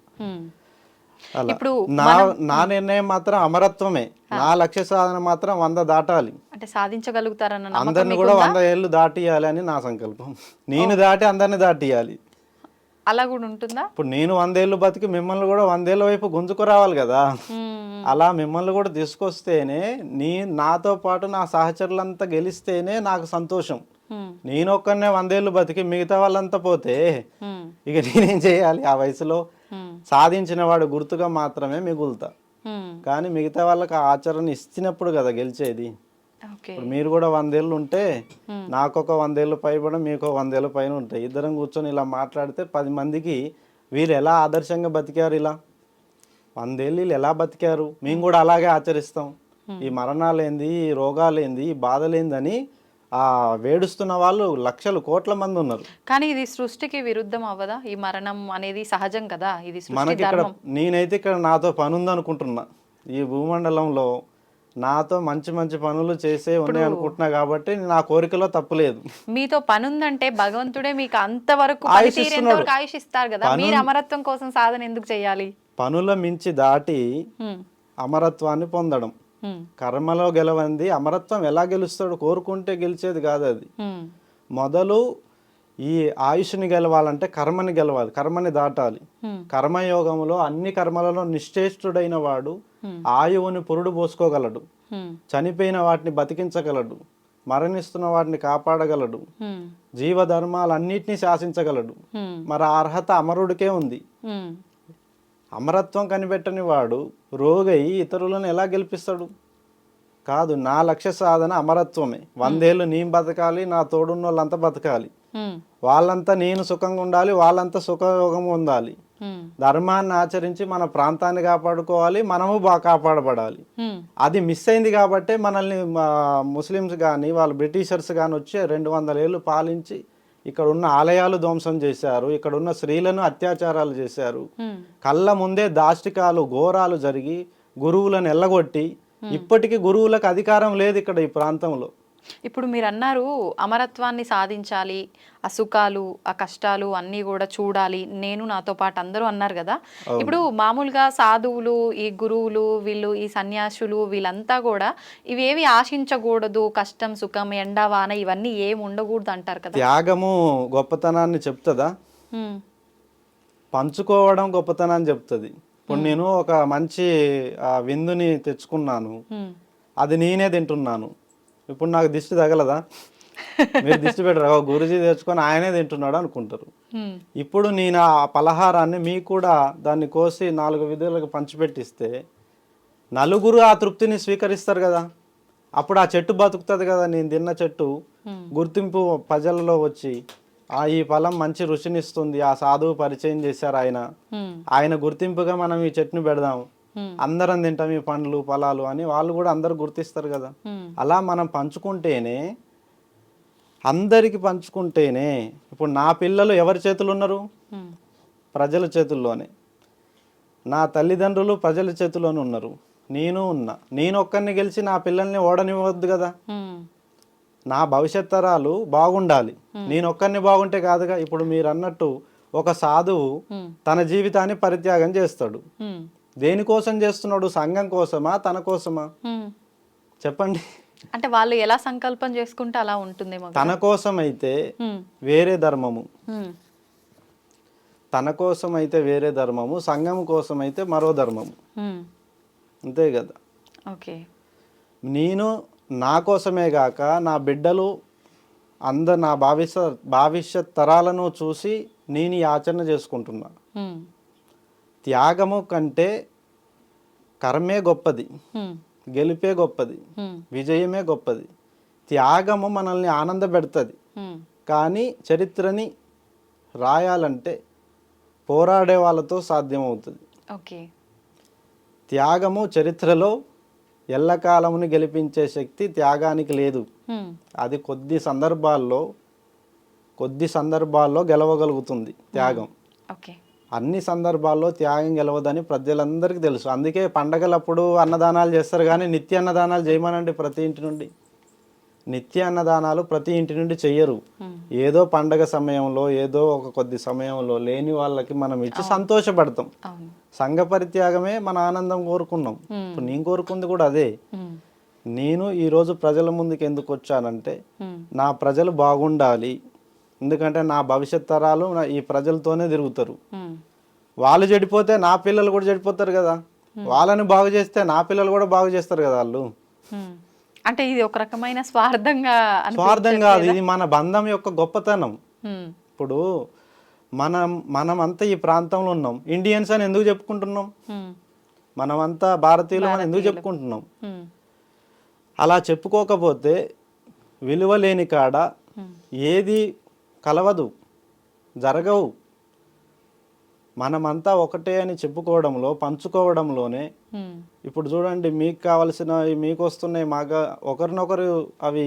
అలా నా నిర్ణయం మాత్రం అమరత్వమే. నా లక్ష్య సాధన మాత్రం 100 దాటాలి. అంటే సాధించగలుగుతారన్న అందరిని కూడా 100 ఏళ్ళు దాటియాలి అని నా సంకల్పం. నేను దాటి అందరిని దాటియాలి. అలా కూడా ఉంటుందా? ఇప్పుడు నేను 100 ఏళ్ళు బతికి మిమ్మల్ని కూడా 100 ఏళ్ళ వైపు గుంజుకు రావాలి కదా. అలా మిమ్మల్ని కూడా తీసుకొస్తేనే నాతో పాటు నా సహచరులంతా గెలిస్తేనే నాకు సంతోషం. నేను ఒక్కనే 100 ఏళ్ళు బతికి మిగతా వాళ్ళంతా పోతే ఇక నేనేం చేయాలి? ఆ వయసులో సాధించిన వాడు గుర్తుగా మాత్రమే మిగులుతా. కానీ మిగతా వాళ్ళకి ఆచరణ ఇచ్చినప్పుడు కదా గెలిచేది. ఇప్పుడు మీరు కూడా 100 ఏళ్ళు ఉంటే నాకొక 100 ఏళ్ళు పైబడి మీకు 100 ఏళ్ళ పైన ఉంటాయి. ఇద్దరం కూర్చొని ఇలా మాట్లాడితే 10 మందికి వీరు ఎలా ఆదర్శంగా బతికారు, ఇలా 100 ఏళ్ళు వీళ్ళు ఎలా బతికారు, మేము కూడా అలాగే ఆచరిస్తాం. ఈ మరణాలేంది, ఈ రోగాలేంది, ఈ బాధలేందని వేడుస్తున్న వాళ్ళు లక్షలు కోట్ల మంది ఉన్నారు. కానీ ఇది సృష్టికి విరుద్ధం అవ్వదా? ఈ మరణం అనేది సహజం కదా, ఇది మనకి ఇక్కడ. నేనైతే ఇక్కడ నాతో పని ఉందనుకుంటున్నా. ఈ భూమండలంలో నాతో మంచి మంచి పనులు చేసే ఉన్నాయి అనుకుంటున్నా కాబట్టి నా కోరికలో తప్పులేదు. మీతో పని ఉందంటే భగవంతుడే మీకు అంతవరకు ఆయుష్ ఇస్తారు కదా, మీరు అమరత్వం కోసం సాధన ఎందుకు చేయాలి? పనుల మించి దాటి అమరత్వాన్ని పొందడం. కర్మలో గెలవంది అమరత్వం ఎలా గెలుస్తాడు? కోరుకుంటే గెలిచేది కాదు అది. మొదలు ఈ ఆయుష్ని గెలవాలంటే కర్మని గెలవాలి, కర్మని దాటాలి. కర్మయోగంలో అన్ని కర్మలలో నిశ్చేష్టుడైన వాడు ఆయువుని పురుడు పోసుకోగలడు, చనిపోయిన వాటిని బతికించగలడు, మరణిస్తున్న వాటిని కాపాడగలడు, జీవధర్మాలన్నిటినీ శాసించగలడు. మరి ఆ అర్హత అమరుడికే ఉంది. అమరత్వం కనిపెట్టని వాడు రోగై ఇతరులను ఎలా గెలిపిస్తాడు? కాదు, నా లక్ష్య సాధన అమరత్వమే. 100 ఏళ్ళు నేను బతకాలి, నా తోడున్న వాళ్ళంతా బతకాలి, వాళ్ళంతా నేను సుఖంగా ఉండాలి, వాళ్ళంతా సుఖయోగం ఉండాలి. ధర్మాన్ని ఆచరించి మన ప్రాంతాన్ని కాపాడుకోవాలి, మనము బాగా కాపాడబడాలి. అది మిస్ అయింది కాబట్టి మనల్ని ముస్లిమ్స్ కానీ వాళ్ళు బ్రిటిషర్స్ కానీ వచ్చి 200 ఏళ్ళు పాలించి ఇక్కడ ఉన్న ఆలయాలు ధ్వంసం చేశారు, ఇక్కడ ఉన్న స్త్రీలను అత్యాచారాలు చేశారు. కళ్ళ ముందే దాష్టికాలు ఘోరాలు జరిగి గురువులను ఎల్లగొట్టి ఇప్పటికీ గురువులకు అధికారం లేదు ఇక్కడ ఈ ప్రాంతంలో. ఇప్పుడు మీరు అన్నారు అమరత్వాన్ని సాధించాలి, ఆ సుఖాలు ఆ కష్టాలు అన్నీ కూడా చూడాలి, నేను నాతో పాటు అందరూ అన్నారు కదా. ఇప్పుడు మామూలుగా సాధువులు, ఈ గురువులు, వీళ్ళు ఈ సన్యాసులు, వీళ్ళంతా కూడా ఇవేవి ఆశించకూడదు, కష్టం సుఖం ఎండ వాన ఇవన్నీ ఏమి ఉండకూడదు అంటారు కదా. త్యాగము గొప్పతనాన్ని చెప్తుందా? పంచుకోవడం గొప్పతనాన్ని చెప్తుంది. ఇప్పుడు నేను ఒక మంచి విందుని తెచ్చుకున్నాను, అది నేనే తింటున్నాను. ఇప్పుడు నాకు దిష్టి తగలదా? మీరు దిష్టి పెట్టరా, గురుజీ తెచ్చుకొని ఆయనే తింటున్నాడు అనుకుంటారు. ఇప్పుడు నేను ఆ పలహారాన్ని మీకు కూడా దాన్ని కోసి 4 విధులకు పంచిపెట్టిస్తే నలుగురు ఆ తృప్తిని స్వీకరిస్తారు కదా. అప్పుడు ఆ చెట్టు బతుకుతుంది కదా, నేను తిన్న చెట్టు గుర్తింపు ప్రజలలో వచ్చి ఈ ఫలం మంచి రుచినిస్తుంది, ఆ సాధువు పరిచయం చేశారు ఆయన గుర్తింపుగా మనం ఈ చెట్టును పెడదాం, అందరం తింటాం ఈ పండ్లు ఫలాలు అని వాళ్ళు కూడా అందరు గుర్తిస్తారు కదా. అలా మనం పంచుకుంటేనే, అందరికి పంచుకుంటేనే. ఇప్పుడు నా పిల్లలు ఎవరి చేతులు ఉన్నారు? ప్రజల చేతుల్లోనే. నా తల్లిదండ్రులు ప్రజల చేతుల్లోనే ఉన్నారు. నేను ఉన్నా. నేను ఒక్కరిని గెలిచి నా పిల్లల్ని ఓడనివ్వద్దు కదా. నా భవిష్యత్ తరాలు బాగుండాలి. నేను ఒక్కరిని బాగుంటే కాదుగా. ఇప్పుడు మీరు అన్నట్టు ఒక సాధువు తన జీవితాన్ని పరిత్యాగం చేస్తాడు. దేనికోసం చేస్తున్నాడు? సంఘం కోసమా, తన కోసమా? చెప్పండి. అంటే వాళ్ళు ఎలా సంకల్పం చేసుకుంటే అలా ఉంటుంది. తన కోసం అయితే వేరే ధర్మము, తన కోసం అయితే వేరే ధర్మము, సంఘం కోసం అయితే మరో ధర్మము. అంతే కదా. ఓకే. నేను నా కోసమే గాక నా బిడ్డలు నా భవిష్యత్ తరాలను చూసి నేను ఈ ఆచరణ చేసుకుంటున్నా. త్యాగము కంటే కర్మే గొప్పది, గెలిపే గొప్పది, విజయమే గొప్పది. త్యాగము మనల్ని ఆనంద పెడుతుంది, కానీ చరిత్రని రాయాలంటే పోరాడే వాళ్ళతో సాధ్యమవుతుంది. ఓకే. త్యాగము చరిత్రలో ఎల్లకాలముని గెలిపించే శక్తి త్యాగానికి లేదు. అది కొద్ది సందర్భాల్లో గెలవగలుగుతుంది త్యాగం. అన్ని సందర్భాల్లో త్యాగం గెలవదని ప్రజలందరికీ తెలుసు. అందుకే పండగలప్పుడు అన్నదానాలు చేస్తారు, కానీ నిత్య అన్నదానాలు చేయమనండి ప్రతి ఇంటి నుండి. నిత్య అన్నదానాలు ప్రతి ఇంటి నుండి చెయ్యరు. ఏదో పండగ సమయంలో, ఏదో ఒక కొద్ది సమయంలో లేని వాళ్ళకి మనం ఇచ్చి సంతోషపడతాం. సంఘ పరిత్యాగమే మన ఆనందం కోరుకున్నాం. ఇప్పుడు నేను కోరుకుంది కూడా అదే. నేను ఈరోజు ప్రజల ముందుకు ఎందుకు వచ్చానంటే, నా ప్రజలు బాగుండాలి. ఎందుకంటే నా భవిష్యత్ తరాలు ఈ ప్రజలతోనే తిరుగుతారు. వాళ్ళు చెడిపోతే నా పిల్లలు కూడా చెడిపోతారు కదా. వాళ్ళని బాగు చేస్తే నా పిల్లలు కూడా బాగు చేస్తారు కదా వాళ్ళు. అంటే ఇది ఒక రకమైన స్వార్థం కాదు, ఇది మన బంధం యొక్క గొప్పతనం. ఇప్పుడు మనమంతా ఈ ప్రాంతంలో ఉన్నాం, ఇండియన్స్ అని ఎందుకు చెప్పుకుంటున్నాం? మనమంతా భారతీయులు అని ఎందుకు చెప్పుకుంటున్నాం? అలా చెప్పుకోకపోతే విలువ లేని కాడ ఏది కలవదు, జరగవు. మనమంతా ఒకటే అని చెప్పుకోవడంలో, పంచుకోవడంలోనే. ఇప్పుడు చూడండి, మీకు కావలసిన మీకు వస్తున్నాయి, మాగా ఒకరినొకరు అవి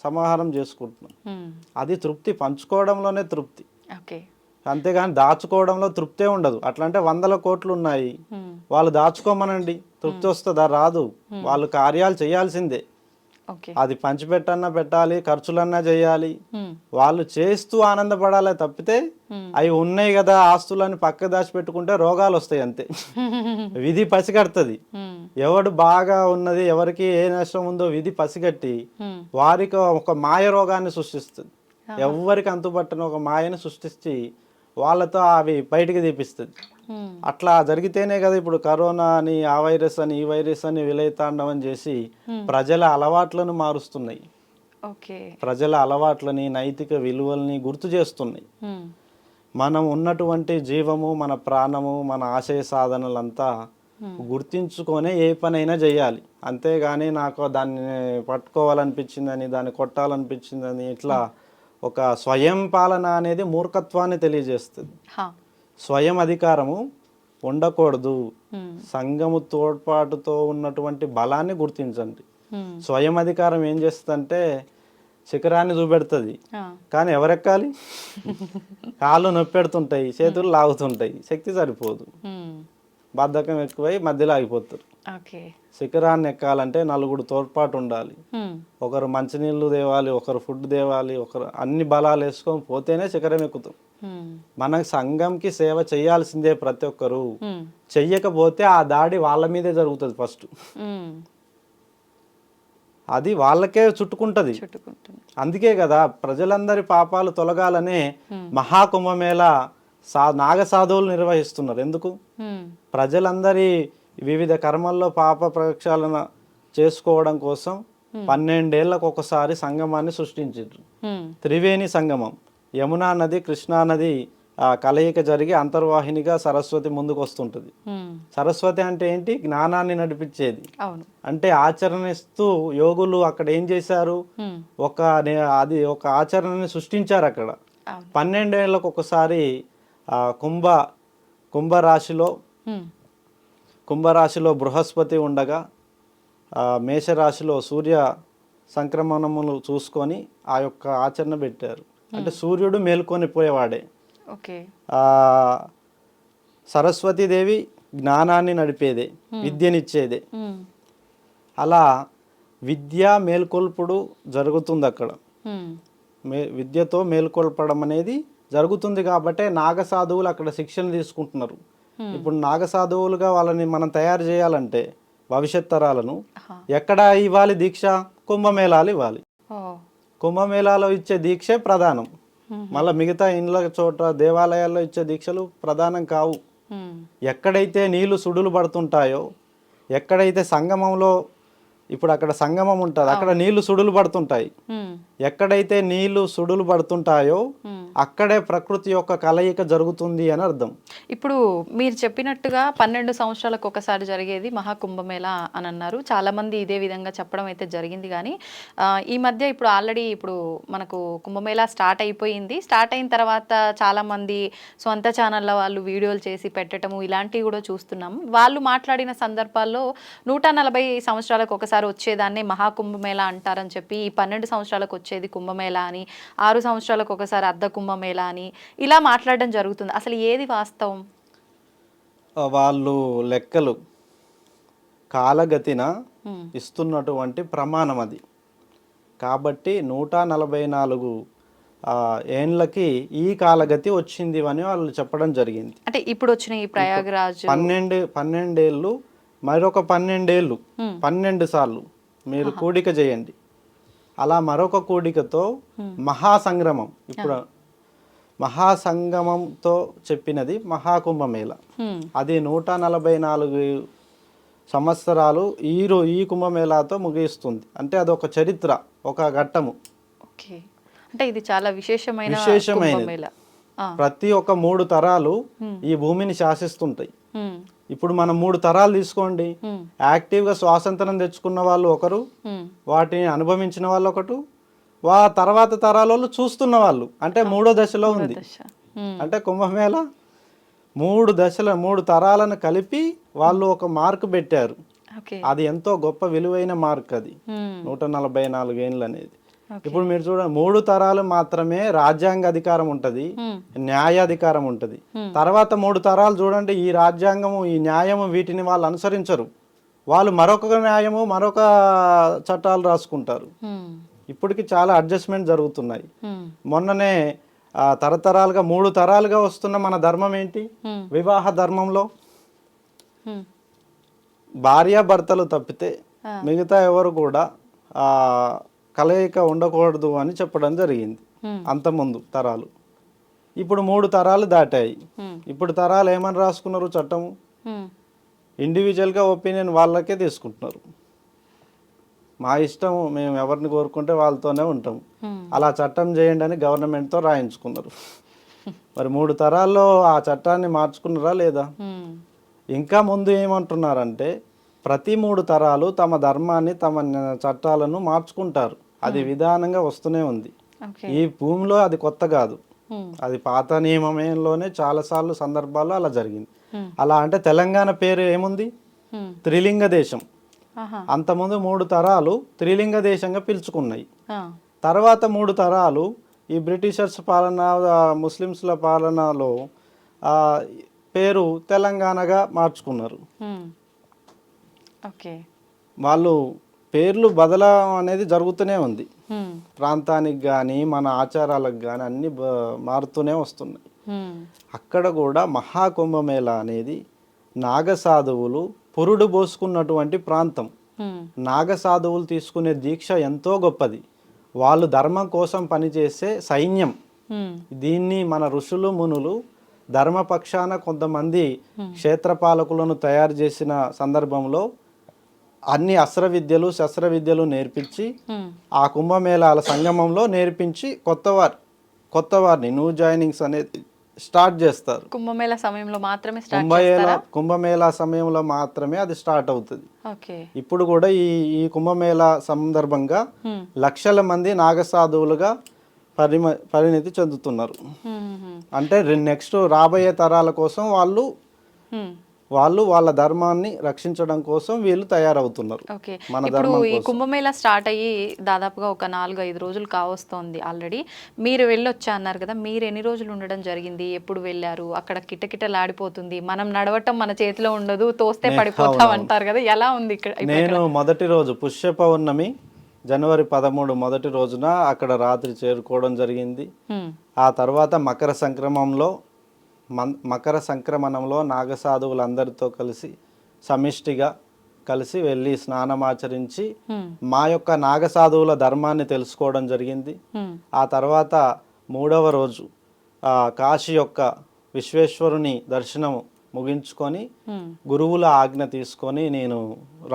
సమాహారం చేసుకుంటున్నాం. అది తృప్తి, పంచుకోవడంలోనే తృప్తి. అంతేగాని దాచుకోవడంలో తృప్తే ఉండదు. అట్లా అంటే 100 కోట్లు ఉన్నాయి, వాళ్ళు దాచుకోమనండి, తృప్తి వస్తుందా? రాదు. వాళ్ళు కార్యాలు చేయాల్సిందే. అది పంచిపెట్టన్నా పెట్టాలి, ఖర్చులన్నా చేయాలి. వాళ్ళు చేస్తూ ఆనందపడాలి తప్పితే అవి ఉన్నాయి కదా ఆస్తులని పక్క దాచిపెట్టుకుంటే రోగాలు వస్తాయి అంతే. విధి పసిగడుతుంది. ఎవడు బాగా ఉన్నది, ఎవరికి ఏ నష్టం ఉందో విధి పసిగట్టి వారికి ఒక మాయ రోగాన్ని సృష్టిస్తుంది. ఎవరికి అంతుపట్టని ఒక మాయని సృష్టించి వాళ్ళతో అవి బయటికి తీపిస్తుంది. అట్లా జరిగితేనే కదా ఇప్పుడు కరోనా అని, ఆ వైరస్ అని, ఈ వైరస్ అని విలయతాండవం చేసి ప్రజల అలవాట్లను మారుస్తున్నాయి. ప్రజల అలవాట్లని, నైతిక విలువల్ని గుర్తు చేస్తున్నాయి. మనం ఉన్నటువంటి జీవము, మన ప్రాణము, మన ఆశయ సాధనలంతా గుర్తించుకొని ఏ పనైనా చేయాలి. అంతేగాని నాకు దాన్ని పట్టుకోవాలనిపించిందని, దాన్ని కొట్టాలనిపించిందని ఇట్లా ఒక స్వయం పాలన అనేది మూర్ఖత్వాన్ని తెలియజేస్తుంది. స్వయం అధికారము ఉండకూడదు. సంఘము తోడ్పాటుతో ఉన్నటువంటి బలాన్ని గుర్తించండి. స్వయం అధికారం ఏం చేస్తుందంటే శిఖరాన్ని చూపెడుతుంది, కానీ ఎవరెక్కాలి? కాళ్ళు నొప్పెడుతుంటాయి, చేతులు లాగుతుంటాయి, శక్తి సరిపోదు, బద్ధకం ఎక్కువై మధ్యలో ఆగిపోతారు. శిఖరాన్ని ఎక్కాలంటే 4 తోడ్పాటు ఉండాలి. ఒకరు మంచినీళ్ళు తేవాలి, ఒకరు ఫుడ్ తేవాలి, ఒకరు అన్ని బలాలు వేసుకొని పోతేనే శిఖరం ఎక్కుతాం. మన సంఘంకి సేవ చేయాల్సిందే ప్రతి ఒక్కరు. చెయ్యకపోతే ఆ దాడి వాళ్ళ మీదే జరుగుతుంది. ఫస్ట్ అది వాళ్ళకే చుట్టుకుంటది. అందుకే కదా ప్రజలందరి పాపాలు తొలగాలనే మహాకుంభమేళ నాగ సాధువులు నిర్వహిస్తున్నారు. ఎందుకు? ప్రజలందరి వివిధ కర్మల్లో పాప ప్రక్షాళన చేసుకోవడం కోసం 12 ఏళ్లకు ఒకసారి సంగమాన్ని సృష్టించారు. త్రివేణి సంగమం. యమునా నది, కృష్ణా నది ఆ కలయిక జరిగి అంతర్వాహినిగా సరస్వతి ముందుకు వస్తుంటుంది. సరస్వతి అంటే ఏంటి? జ్ఞానాన్ని నడిపించేది. అవును. అంటే ఆచరణిస్తూ యోగులు అక్కడ ఏం చేశారు? అది ఒక ఆచరణని సృష్టించారు అక్కడ. 12 ఏళ్ళకు ఒకసారి కుంభరాశిలో బృహస్పతి ఉండగా మేషరాశిలో సూర్య సంక్రమణములు చూసుకొని ఆ యొక్క ఆచరణ పెట్టారు. అంటే సూర్యుడు మేల్కొని పోయేవాడే. ఓకే. సరస్వతీదేవి జ్ఞానాన్ని నడిపేదే, విద్యనిచ్చేదే. అలా విద్య మేల్కొల్పుడు జరుగుతుంది అక్కడ. విద్యతో మేల్కొల్పడం అనేది జరుగుతుంది కాబట్టే నాగసాధువులు అక్కడ శిక్షణ తీసుకుంటున్నారు. ఇప్పుడు నాగసాధువులుగా వాళ్ళని మనం తయారు చేయాలంటే భవిష్యత్ తరాలను ఎక్కడ ఇవ్వాలి దీక్ష? కుంభమేళాలు ఇవ్వాలి. కుంభమేళాలో ఇచ్చే దీక్షే ప్రధానం. మళ్ళీ మిగతా ఇండ్ల చోట దేవాలయాల్లో ఇచ్చే దీక్షలు ప్రధానం కావు. ఎక్కడైతే నీళ్లు సుడులు పడుతుంటాయో, ఎక్కడైతే సంగమంలో, ఇప్పుడు అక్కడ సంగమం ఉంటుంది, అక్కడ నీళ్లు సుడులు పడుతుంటాయి. ఎక్కడైతే నీళ్లు సుడులు పడుతుంటాయో అక్కడే ప్రకృతి యొక్క కలయిక జరుగుతుంది అని అర్థం. ఇప్పుడు మీరు చెప్పినట్టుగా 12 సంవత్సరాలకు ఒకసారి జరిగేది మహాకుంభమేళ అని అన్నారు. చాలా మంది ఇదే విధంగా చెప్పడం అయితే జరిగింది. కానీ ఈ మధ్య ఇప్పుడు ఆల్రెడీ ఇప్పుడు మనకు కుంభమేళ స్టార్ట్ అయిపోయింది. స్టార్ట్ అయిన తర్వాత చాలా మంది సొంత ఛానళ్ళ వాళ్ళు వీడియోలు చేసి పెట్టడము ఇలాంటివి కూడా చూస్తున్నాము. వాళ్ళు మాట్లాడిన సందర్భాల్లో 140 సంవత్సరాలకు ఒకసారి వచ్చేదాన్ని మహాకుంభమేళ అంటారని చెప్పి, ఈ 12 సంవత్సరాలకు వచ్చేది కుంభమేళ అని, 6 సంవత్సరాలకు ఒకసారి అర్ధ కుంభమేళ అని ఇలా మాట్లాడడం జరుగుతుంది. అసలు ఏది వాస్తవం? వాళ్ళు లెక్కలు కాలగతిన ఇస్తున్నటువంటి ప్రమాణం అది. కాబట్టి 144 ఏండ్లకి ఈ కాలగతి వచ్చింది అని వాళ్ళు చెప్పడం జరిగింది. అంటే ఇప్పుడు వచ్చిన ఈ ప్రయాగరాజ్ 12 ఏళ్ళు, మరొక 12 ఏళ్ళు, 12 సార్లు మీరు కూడిక చేయండి. అలా మరొక కూడికతో మహాసంగ్రమం, ఇప్పుడు మహాసంగమంతో చెప్పినది మహాకుంభమేళ. అది 144 సంవత్సరాలు ఈ కుంభమేళాతో ముగిస్తుంది. అంటే అదొక చరిత్ర, ఒక ఘట్టము. ఓకే. అంటే ఇది చాలా విశేషమైన కుంభమేళ. ప్రతి ఒక్క 3 తరాలు ఈ భూమిని శాసిస్తుంటాయి. ఇప్పుడు మనం 3 తరాలు తీసుకోండి. యాక్టివ్గా స్వాతంత్రం తెచ్చుకున్న వాళ్ళు ఒకరు, వాటిని అనుభవించిన వాళ్ళు ఒకరు, తర్వాత తరాల చూస్తున్న వాళ్ళు, అంటే 3వ దశలో ఉంది. అంటే కుంభమేళ 3 దశల 3 తరాలను కలిపి వాళ్ళు ఒక మార్క్ పెట్టారు. అది ఎంతో గొప్ప విలువైన మార్క్ అది, 144 ఏండ్లు అనేది. ఇప్పుడు మీరు చూడండి, 3 తరాలు మాత్రమే రాజ్యాంగ అధికారం ఉంటది, న్యాయాధికారం ఉంటది. తర్వాత 3 తరాలు చూడండి, ఈ రాజ్యాంగము, ఈ న్యాయము, వీటిని వాళ్ళు అనుసరించరు. వాళ్ళు మరొక న్యాయము, మరొక చట్టాలు రాసుకుంటారు. ఇప్పటికి చాలా అడ్జస్ట్మెంట్ జరుగుతున్నాయి. మొన్ననే తరతరాలుగా 3 తరాలుగా వస్తున్న మన ధర్మం ఏంటి? వివాహ ధర్మంలో భార్యాభర్తలు తప్పితే మిగతా ఎవరు కూడా కలయిక ఉండకూడదు అని చెప్పడం జరిగింది అంతకుముందు తరాలు. ఇప్పుడు 3 తరాలు దాటాయి. ఇప్పుడు తరాలు ఏమని రాసుకున్నారు చట్టము? ఇండివిజువల్గా ఒపీనియన్ వాళ్ళకే తీసుకుంటున్నారు. మా ఇష్టం, మేము ఎవరిని కోరుకుంటే వాళ్ళతోనే ఉంటాము, అలా చట్టం చేయండి అని గవర్నమెంట్తో రాయించుకున్నారు. మరి 3 తరాల్లో ఆ చట్టాన్ని మార్చుకున్నారా లేదా? ఇంకా ముందు ఏమంటున్నారంటే ప్రతి 3 తరాలు తమ ధర్మాన్ని, తమ చట్టాలను మార్చుకుంటారు. అది విధానంగా వస్తూనే ఉంది. ఈ భూమిలో అది కొత్త కాదు, అది పాత నియమంలోనే చాలాసార్లు సందర్భాల్లో అలా జరిగింది. అలా అంటే తెలంగాణ పేరు ఏముంది? త్రిలింగ దేశం. అంతకుముందు 3 తరాలు త్రిలింగ దేశంగా పిలుచుకున్నాయి. తర్వాత 3 తరాలు ఈ బ్రిటిషర్స్ పాలన, ముస్లిమ్స్ల పాలనలో పేరు తెలంగాణగా మార్చుకున్నారు. వాళ్ళు పేర్లు బదలం అనేది జరుగుతూనే ఉంది. ప్రాంతానికి కానీ మన ఆచారాలకు కానీ అన్ని మారుతూనే వస్తున్నాయి. అక్కడ కూడా మహాకుంభమేళ అనేది నాగసాధువులు పురుడు పోసుకున్నటువంటి ప్రాంతం. నాగసాధువులు తీసుకునే దీక్ష ఎంతో గొప్పది. వాళ్ళు ధర్మం కోసం పనిచేసే సైన్యం. దీన్ని మన ఋషులు మునులు ధర్మపక్షాన కొంతమంది క్షేత్రపాలకులను తయారు చేసిన సందర్భంలో అన్ని అస్త్ర విద్యలు, శస్త్ర విద్యలు నేర్పించి ఆ కుంభమేళాల సంగమంలో నేర్పించి కొత్త వారిని న్యూ జాయినింగ్స్ అనేది స్టార్ట్ చేస్తారు. కుంభమేళ సమయంలో మాత్రమే స్టార్ట్ చేస్తారా? కుంభమేళా సమయంలో మాత్రమే అది స్టార్ట్ అవుతుంది. ఓకే. ఇప్పుడు కూడా ఈ కుంభమేళా సందర్భంగా లక్షల మంది నాగసాధువులుగా పరిణితి చెందుతున్నారు. అంటే నెక్స్ట్ రాబోయే తరాల కోసం వాళ్ళు వాళ్ళ ధర్మాన్ని రక్షించడం కోసం వీళ్ళు తయారవుతున్నారు. ఓకే. ఇప్పుడు ఈ కుంభమేళా స్టార్ట్ అయ్యి దాదాపుగా ఒక 4-5 రోజులు కావస్తోంది ఆల్రెడీ. మీరు వెళ్ళొచ్చా అన్నారు కదా, మీరు ఎన్ని రోజులు ఉండడం జరిగింది, ఎప్పుడు వెళ్ళారు? అక్కడ కిటకిటలాడిపోతుంది, మనం నడవటం మన చేతిలో ఉండదు, తోస్తే పడిపోతాం అంటారు కదా, ఎలా ఉంది ఇక్కడ? నేను మొదటి రోజు పుష్య పౌర్ణమి జనవరి 13 మొదటి రోజున అక్కడ రాత్రి చేరుకోవడం జరిగింది. ఆ తర్వాత మకర సంక్రమణంలో నాగసాధువులందరితో కలిసి సమిష్టిగా కలిసి వెళ్ళి స్నానమాచరించి మా యొక్క నాగసాధువుల ధర్మాన్ని తెలుసుకోవడం జరిగింది. ఆ తర్వాత 3వ రోజు కాశీ యొక్క విశ్వేశ్వరుని దర్శనం ముగించుకొని గురువుల ఆజ్ఞ తీసుకొని నేను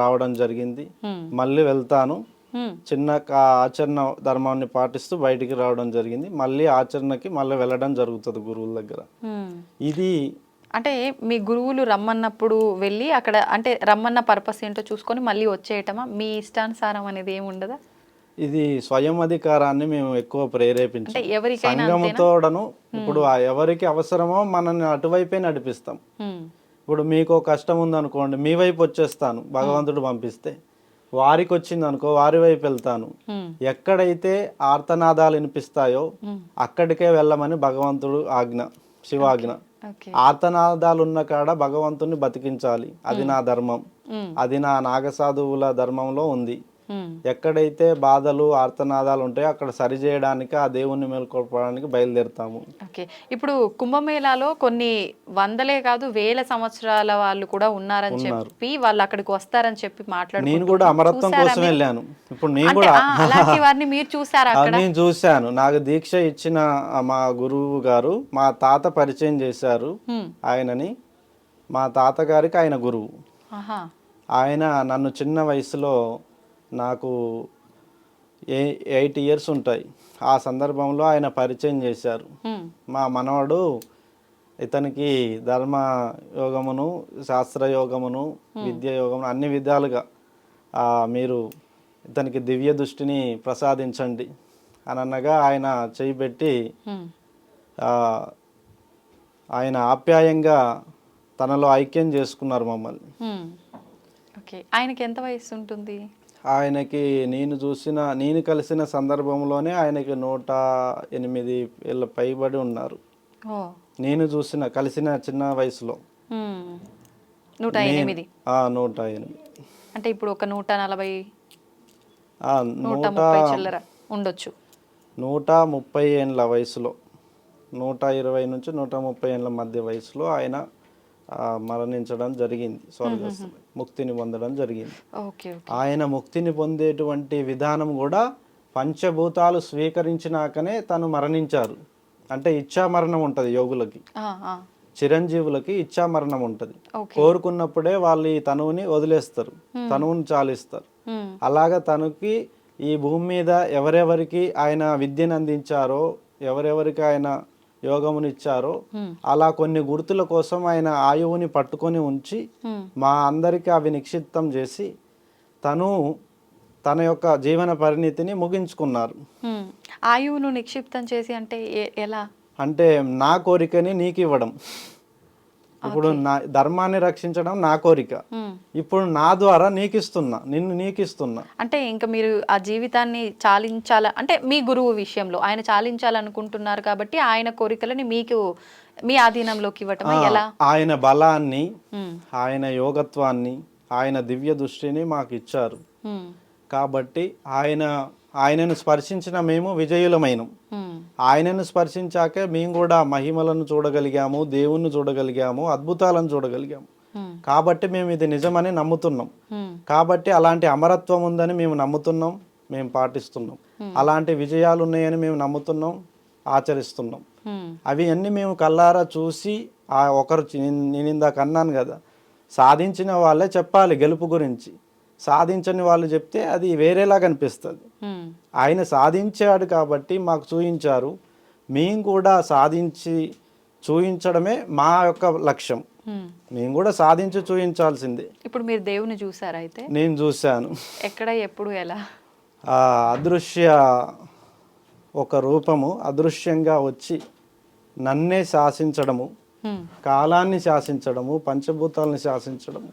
రావడం జరిగింది. మళ్ళీ వెళ్తాను, చిన్న ఆచరణ ధర్మాన్ని పాటిస్తూ బయటికి రావడం జరిగింది. మళ్ళీ ఆచరణకి మళ్ళీ వెళ్ళడం జరుగుతుంది గురువుల దగ్గర. ఇది అంటే మీ గురువులు రమ్మన్నప్పుడు వెళ్ళి అక్కడ అంటే రమ్మన్న పర్పస్ ఏంటో చూసుకొని మళ్ళీ వచ్చేయటమా? మీ ఇష్టానుసారం అనేది ఏమి ఉండదా? ఇది స్వయం అధికారాన్ని మేము ఎక్కువ ప్రేరేపించాం. సంఘముతోడను ఇప్పుడు ఎవరికి అవసరమో మనల్ని అటువైపే నడిపిస్తాం. ఇప్పుడు మీకు కష్టం ఉందనుకోండి, మీ వైపు వచ్చేస్తాను భగవంతుడు పంపిస్తే. వారికి వచ్చింది అనుకో, వారి వైపు వెళ్తాను. ఎక్కడైతే ఆర్తనాదాలు వినిపిస్తాయో అక్కడికే వెళ్ళమని భగవంతుడు ఆజ్ఞ, శివాజ్ఞ. ఆర్తనాదాలు ఉన్న కాడ భగవంతుని బతికించాలి, అది నా ధర్మం, అది నా నాగసాధువుల ధర్మంలో ఉంది. ఎక్కడైతే బాధలు ఆర్తనాదాలు ఉంటాయో అక్కడ సరిచేయడానికి, ఆ దేవుణ్ణి మేల్కొల్పడానికి బయలుదేరుతాము. ఓకే. ఇప్పుడు కుంభమేళాలో కొన్ని వందలే కాదు వేల సంవత్సరాల వాళ్ళు కూడా ఉన్నారని చెప్పి వాళ్ళు అక్కడికి వస్తారని చెప్పి మాట్లాడుతున్నారు. నేను కూడా అమరత్వం కోసం వెళ్ళాను. ఇప్పుడు నేను కూడా అలాంటి వారిని మీరు చూసారా? నేను చూశాను. నాకు దీక్ష ఇచ్చిన మా గురువు గారు మా తాత పరిచయం చేశారు ఆయనని. మా తాతగారికి ఆయన గురువు. ఆయన నన్ను చిన్న వయసులో, నాకు 8 years ఉంటాయి, ఆ సందర్భంలో ఆయన పరిచయం చేశారు. మా మనవడు ఇతనికి ధర్మ యోగమును, శాస్త్రయోగమును, విద్య యోగమును అన్ని విధాలుగా మీరు ఇతనికి దివ్య దృష్టిని ప్రసాదించండి అని అనగా ఆయన చేయి పెట్టి ఆయన ఆప్యాయంగా తనలో ఐక్యం చేసుకున్నారు మమ్మల్ని. ఆయనకి ఎంత వయసు ఉంటుంది? ఆయనకి నేను కలిసిన సందర్భంలోనే ఆయనకి 108 ఏళ్ళ పైబడి ఉన్నారు. నేను కలిసిన చిన్న వయసులో 108. 108 అంటే ఇప్పుడు ఒక 140 130 చిల్లర ఉండొచ్చు. 130 ఏళ్ళ వయసులో, 120 నుంచి 130 ఏళ్ళ మధ్య వయసులో ఆయన మరణించడం జరిగింది. స్వర్గస్థుడు ముక్తిని పొందడం జరిగింది. ఆయన ముక్తిని పొందేటువంటి విధానం కూడా పంచభూతాలు స్వీకరించినాకనే తను మరణించారు. అంటే ఇచ్చా మరణం ఉంటుంది యోగులకి, చిరంజీవులకి ఇచ్చా మరణం ఉంటుంది. కోరుకున్నప్పుడే వాళ్ళు ఈ తనువుని వదిలేస్తారు, తనువుని చాలిస్తారు. అలాగా తనకి ఈ భూమి మీద ఎవరెవరికి ఆయన విద్యను అందించారో, ఎవరెవరికి ఆయన యోగమునిచ్చారో, అలా కొన్ని గుర్తుల కోసం ఆయన ఆయువుని పట్టుకొని ఉంచి మా అందరికీ అవి నిక్షిప్తం చేసి తన యొక్క జీవన పరిణితిని ముగించుకున్నారు. ఆయువును నిక్షిప్తం చేసి అంటే ఎలా? అంటే నా కోరికని నీకు ఇవ్వడం. ఇప్పుడు నా ధర్మాన్ని రక్షించడం నా కోరిక, ఇప్పుడు నా ద్వారా నీకిస్తున్నా. అంటే ఇంకా మీరు ఆ జీవితాన్ని చాలించాల అంటే మీ గురువు విషయంలో ఆయన చాలించాలనుకుంటున్నారు కాబట్టి ఆయన కోరికలని మీకు మీ ఆధీనంలోకి ఇవ్వటం ఎలా? ఆయన బలాన్ని, ఆయన యోగత్వాన్ని, ఆయన దివ్య దృష్టిని మాకు ఇచ్చారు. కాబట్టి ఆయనను స్పర్శించిన మేము విజయులమైనం. ఆయనను స్పర్శించాకే మేము కూడా మహిమలను చూడగలిగాము, దేవుణ్ణి చూడగలిగాము, అద్భుతాలను చూడగలిగాము. కాబట్టి మేము ఇది నిజమని నమ్ముతున్నాం. కాబట్టి అలాంటి అమరత్వం ఉందని మేము నమ్ముతున్నాం, మేము పాటిస్తున్నాం. అలాంటి విజయాలు ఉన్నాయని మేము నమ్ముతున్నాం, ఆచరిస్తున్నాం. అవి అన్నీ మేము కల్లారా చూసి ఒకరు నేను ఇందాక అన్నాను కదా, సాధించిన వాళ్ళే చెప్పాలి గెలుపు గురించి. సాధించని వాళ్ళు చెప్తే అది వేరేలాగా అనిపిస్తుంది. ఆయన సాధించాడు కాబట్టి మాకు చూపించారు. మేము కూడా సాధించి చూయించడమే మా యొక్క లక్ష్యం. మేము కూడా సాధించి చూయించాల్సిందే. ఇప్పుడు మీరు దేవుని చూసారా అయితే? నేను చూశాను. ఎక్కడ, ఎప్పుడు, ఎలా? ఆ అదృశ్య ఒక రూపము అదృశ్యంగా వచ్చి నన్నే శాసించడము, కాలాన్ని శాసించడము, పంచభూతాలను శాసించడము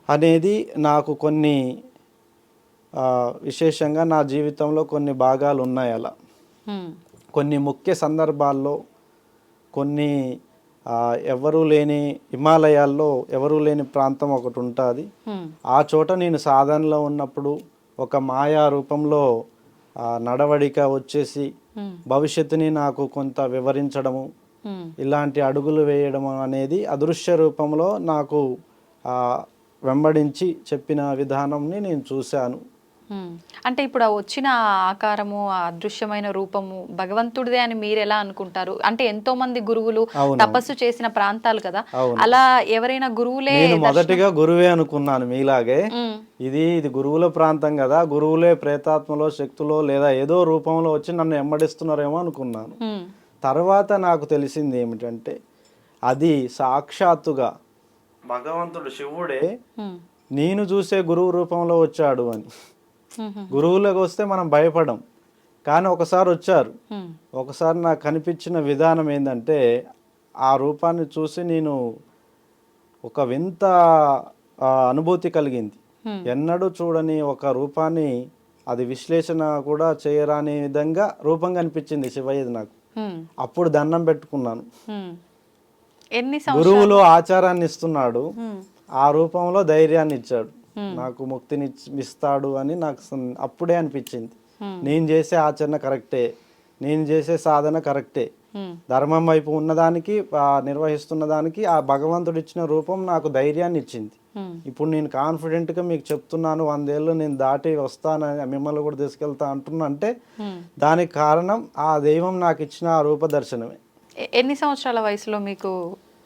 అనేది నాకు కొన్ని విశేషంగా నా జీవితంలో కొన్ని భాగాలు ఉన్నాయి. అలా కొన్ని ముఖ్య సందర్భాల్లో, కొన్ని ఎవరూ లేని హిమాలయాల్లో ఎవరూ లేని ప్రాంతం ఒకటి ఉంటుంది. ఆ చోట నేను సాధనలో ఉన్నప్పుడు ఒక మాయా రూపంలో నడవడిక వచ్చేసి భవిష్యత్తుని నాకు కొంత వివరించడము, ఇలాంటి అడుగులు వేయడం అనేది అదృశ్య రూపంలో నాకు వెంబడించి చెప్పిన విధానంని నేను చూశాను. అంటే ఇప్పుడు వచ్చిన ఆకారము, ఆ అదృశ్యమైన రూపము భగవంతుడిదే అని మీరు ఎలా అనుకుంటారు? అంటే ఎంతో మంది గురువులు తపస్సు చేసిన ప్రాంతాలు కదా, అలా ఎవరైనా గురువులే? నేను మొదటిగా గురువే అనుకున్నాను మీలాగే. ఇది గురువుల ప్రాంతం కదా, గురువులే ప్రేతాత్మలో, శక్తులో లేదా ఏదో రూపంలో వచ్చి నన్ను వెంబడిస్తున్నారేమో అనుకున్నాను. తర్వాత నాకు తెలిసింది ఏమిటంటే అది సాక్షాత్తుగా భగవంతుడు శివుడే నేను చూసే గురువు రూపంలో వచ్చాడు అని. గురువులకు వస్తే మనం భయపడం, కానీ ఒకసారి వచ్చారు. ఒకసారి నాకు కనిపించిన విధానం ఏంటంటే ఆ రూపాన్ని చూసి నేను ఒక వింత అనుభూతి కలిగింది. ఎన్నడూ చూడని ఒక రూపాన్ని, అది విశ్లేషణ కూడా చేయరాని విధంగా రూపం కనిపించింది శివయ్యది నాకు. అప్పుడు దండం పెట్టుకున్నాను. గురువులు ఆచారాన్ని ఇస్తున్నాడు, ఆ రూపంలో ధైర్యాన్ని ఇచ్చాడు, నాకు ముక్తిని ఇస్తాడు అని నాకు అప్పుడే అనిపించింది. నేను చేసే ఆచరణ కరెక్టే, నేను చేసే సాధన కరెక్టే, ధర్మం వైపు ఉన్నదానికి నిర్వహిస్తున్న దానికి ఆ భగవంతుడు ఇచ్చిన రూపం నాకు ధైర్యాన్ని ఇచ్చింది. ఇప్పుడు నేను కాన్ఫిడెంట్గా మీకు చెప్తున్నాను, 100 ఏళ్ళు నేను దాటి వస్తానని, మిమ్మల్ని కూడా తీసుకెళ్తా అంటున్నా అంటే దానికి కారణం ఆ దైవం నాకు ఇచ్చిన ఆ రూప దర్శనమే. ఎన్ని సంవత్సరాల వయసులో మీకు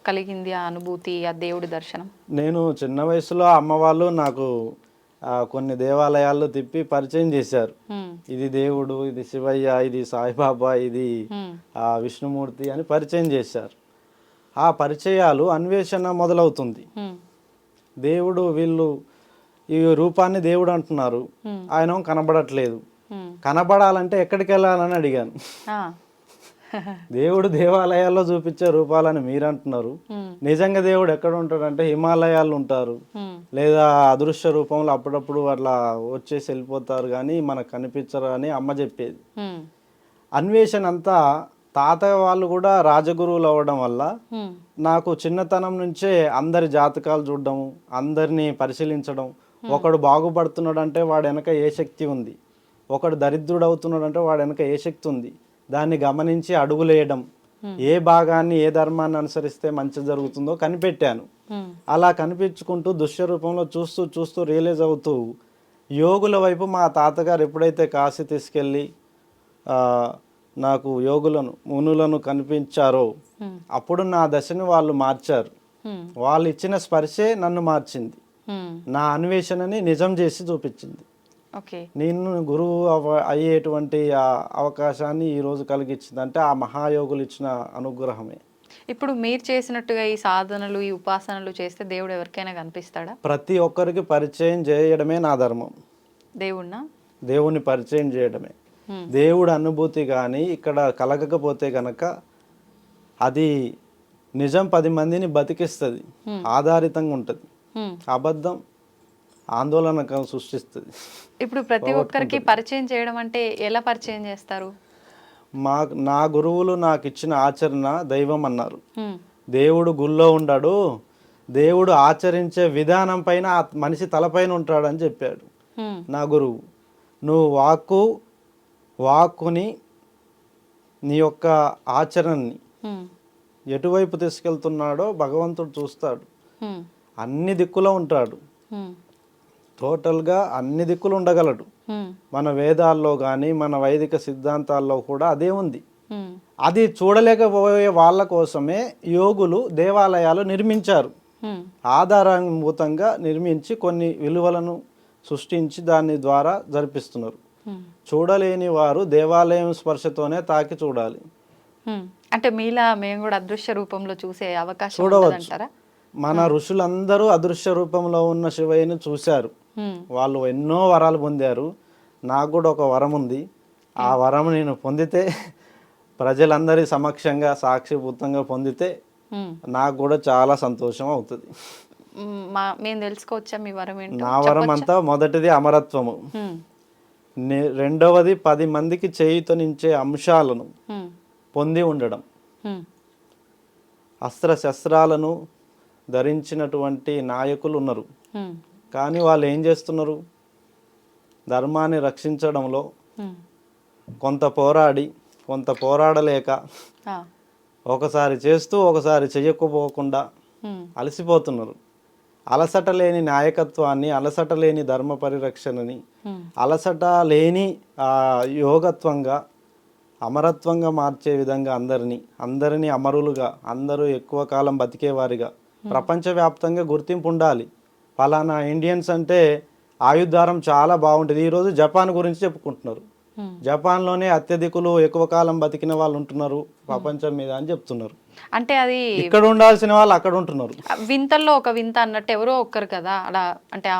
కలిగింది ఆ అనుభూతి, ఆ దేవుడి దర్శనం? నేను చిన్న వయసులో అమ్మ వాళ్ళు నాకు కొన్ని దేవాలయాల్లో తిప్పి పరిచయం చేశారు. ఇది దేవుడు, ఇది శివయ్య, ఇది సాయిబాబా, ఇది విష్ణుమూర్తి అని పరిచయం చేశారు. ఆ పరిచయాలు అన్వేషణ మొదలవుతుంది. దేవుడు, వీళ్ళు ఈ రూపాన్ని దేవుడు అంటున్నారు, ఆయన కనబడట్లేదు, కనబడాలంటే ఎక్కడికి వెళ్ళాలని అడిగాను. దేవుడు దేవాలయాల్లో చూపించే రూపాలని మీరు అంటున్నారు, నిజంగా దేవుడు ఎక్కడ ఉంటాడంటే హిమాలయాల్లో ఉంటారు, లేదా అదృశ్య రూపంలో అప్పుడప్పుడు అట్లా వచ్చేసి వెళ్ళిపోతారు, కానీ మనకు కనిపించరు అని అమ్మ చెప్పేది. అన్వేషణ అంతా తాతయ్య వాళ్ళు కూడా రాజగురువులు అవ్వడం వల్ల నాకు చిన్నతనం నుంచే అందరి జాతకాలు చూడడం, అందరినీ పరిశీలించడం, ఒకడు బాగుపడుతున్నాడు అంటే వాడు వెనక ఏ శక్తి ఉంది, ఒకడు దరిద్రుడు అవుతున్నాడు అంటే వాడు వెనక ఏ శక్తి ఉంది, దాన్ని గమనించి అడుగులేయడం, ఏ భాగాన్ని ఏ ధర్మాన్ని అనుసరిస్తే మంచి జరుగుతుందో కనిపెట్టాను. అలా కనిపించుకుంటూ దుష్య రూపంలో చూస్తూ చూస్తూ రియలైజ్ అవుతూ యోగుల వైపు మా తాతగారు ఎప్పుడైతే కాశీ తీసుకెళ్ళి నాకు యోగులను, మునులను కనిపించారో అప్పుడు నా దశని వాళ్ళు మార్చారు. వాళ్ళు ఇచ్చిన స్పర్శే నన్ను మార్చింది, నా అన్వేషణని నిజం చేసి చూపించింది. నేను గురువు అయ్యేటువంటి అవకాశాన్ని ఈరోజు కలిగించింది అంటే ఆ మహాయోగులు ఇచ్చిన అనుగ్రహమే. ఇప్పుడు మీరు చేసినట్టుగా ఈ సాధనలు, ఈ ఉపాసనలు చేస్తే దేవుడు ఎవరికైనా కనిపిస్తాడా? ప్రతి ఒక్కరికి పరిచయం చేయడమే నా ధర్మం. దేవుణ్ణి పరిచయం చేయడమే. దేవుడు అనుభూతి కానీ ఇక్కడ కలగకపోతే గనక అది నిజం 10 మందిని బతికిస్తుంది, ఆధారితంగా ఉంటుంది. అబద్ధం ఆందోళన సృష్టిస్తుంది. ఇప్పుడు ప్రతి ఒక్కరికి పరిచయం చేయడం అంటే ఎలా పరిచయం చేస్తారు? నా గురువులు నాకు ఇచ్చిన ఆచరణ దైవం అన్నారు. దేవుడు గుళ్ళో ఉండడు, దేవుడు ఆచరించే విధానం పైన మనిషి తలపైన ఉంటాడు అని చెప్పాడు నా గురువు. నువ్వు వాక్కుని నీ యొక్క ఆచరణని ఎటువైపు తీసుకెళ్తున్నాడో భగవంతుడు చూస్తాడు. అన్ని దిక్కులో ఉంటాడు, టోటల్గా అన్ని దిక్కులు ఉండగలడు. మన వేదాల్లో కానీ మన వైదిక సిద్ధాంతాల్లో కూడా అదే ఉంది. అది చూడలేకపోయే వాళ్ళ కోసమే యోగులు దేవాలయాలు నిర్మించారు. ఆధారభూతంగా నిర్మించి కొన్ని విలువలను సృష్టించి దాని ద్వారా జరిపిస్తున్నారు. చూడలేని వారు దేవాలయం స్పర్శతోనే తాకి చూడాలి. అంటే మీలా మేము కూడా అదృశ్య రూపంలో చూసే అవకాశం చూడవచ్చు. ఉంటదంటారా? మన ఋషులందరూ అదృశ్య రూపంలో ఉన్న శివయ్యను చూశారు. వాళ్ళు ఎన్నో వరాలు పొందారు. నాకు కూడా ఒక వరం ఉంది. ఆ వరం నేను పొందితే ప్రజలందరి సమక్షంగా సాక్షిభూతంగా పొందితే నాకు కూడా చాలా సంతోషం అవుతుంది. మేము తెలుసుకోవచ్చా మీ వరం ఏంటో? నా వరం అంతా మొదటిది అమరత్వము, రెండవది 10 మందికి చేయుతనించే అంశాలను పొంది ఉండడం, అస్త్ర శస్త్రాలను ధరించినటువంటి నాయకులు ఉన్నారు. కానీ వాళ్ళు ఏం చేస్తున్నారు? ధర్మాన్ని రక్షించడంలో కొంత పోరాడి కొంత పోరాడలేక ఒకసారి చేస్తూ ఒకసారి చెయ్యకపోకుండా అలసిపోతున్నారు. అలసట లేని నాయకత్వాన్ని, అలసట లేని ధర్మ పరిరక్షణని, అలసట లేని యోగత్వంగా అమరత్వంగా మార్చే విధంగా అందరినీ అమరులుగా, అందరూ ఎక్కువ కాలం బతికేవారిగా ప్రపంచవ్యాప్తంగా గుర్తింపు ఉండాలి. ఫలానా ఇండియన్స్ అంటే ఆయుర్దారం చాలా బాగుంటుంది. ఈరోజు జపాన్ గురించి చెప్పుకుంటున్నారు. జపాన్లోనే అత్యధికులు ఎక్కువ కాలం బతికిన వాళ్ళు ఉంటున్నారు ప్రపంచం మీద అని చెప్తున్నారు. అంటే అది ఇక్కడ ఉండాల్సిన వాళ్ళు అక్కడ ఉంటున్నారు. వింతల్లో ఒక వింత అన్నట్టు ఎవరో ఒక్కరు కదా అలా, అంటే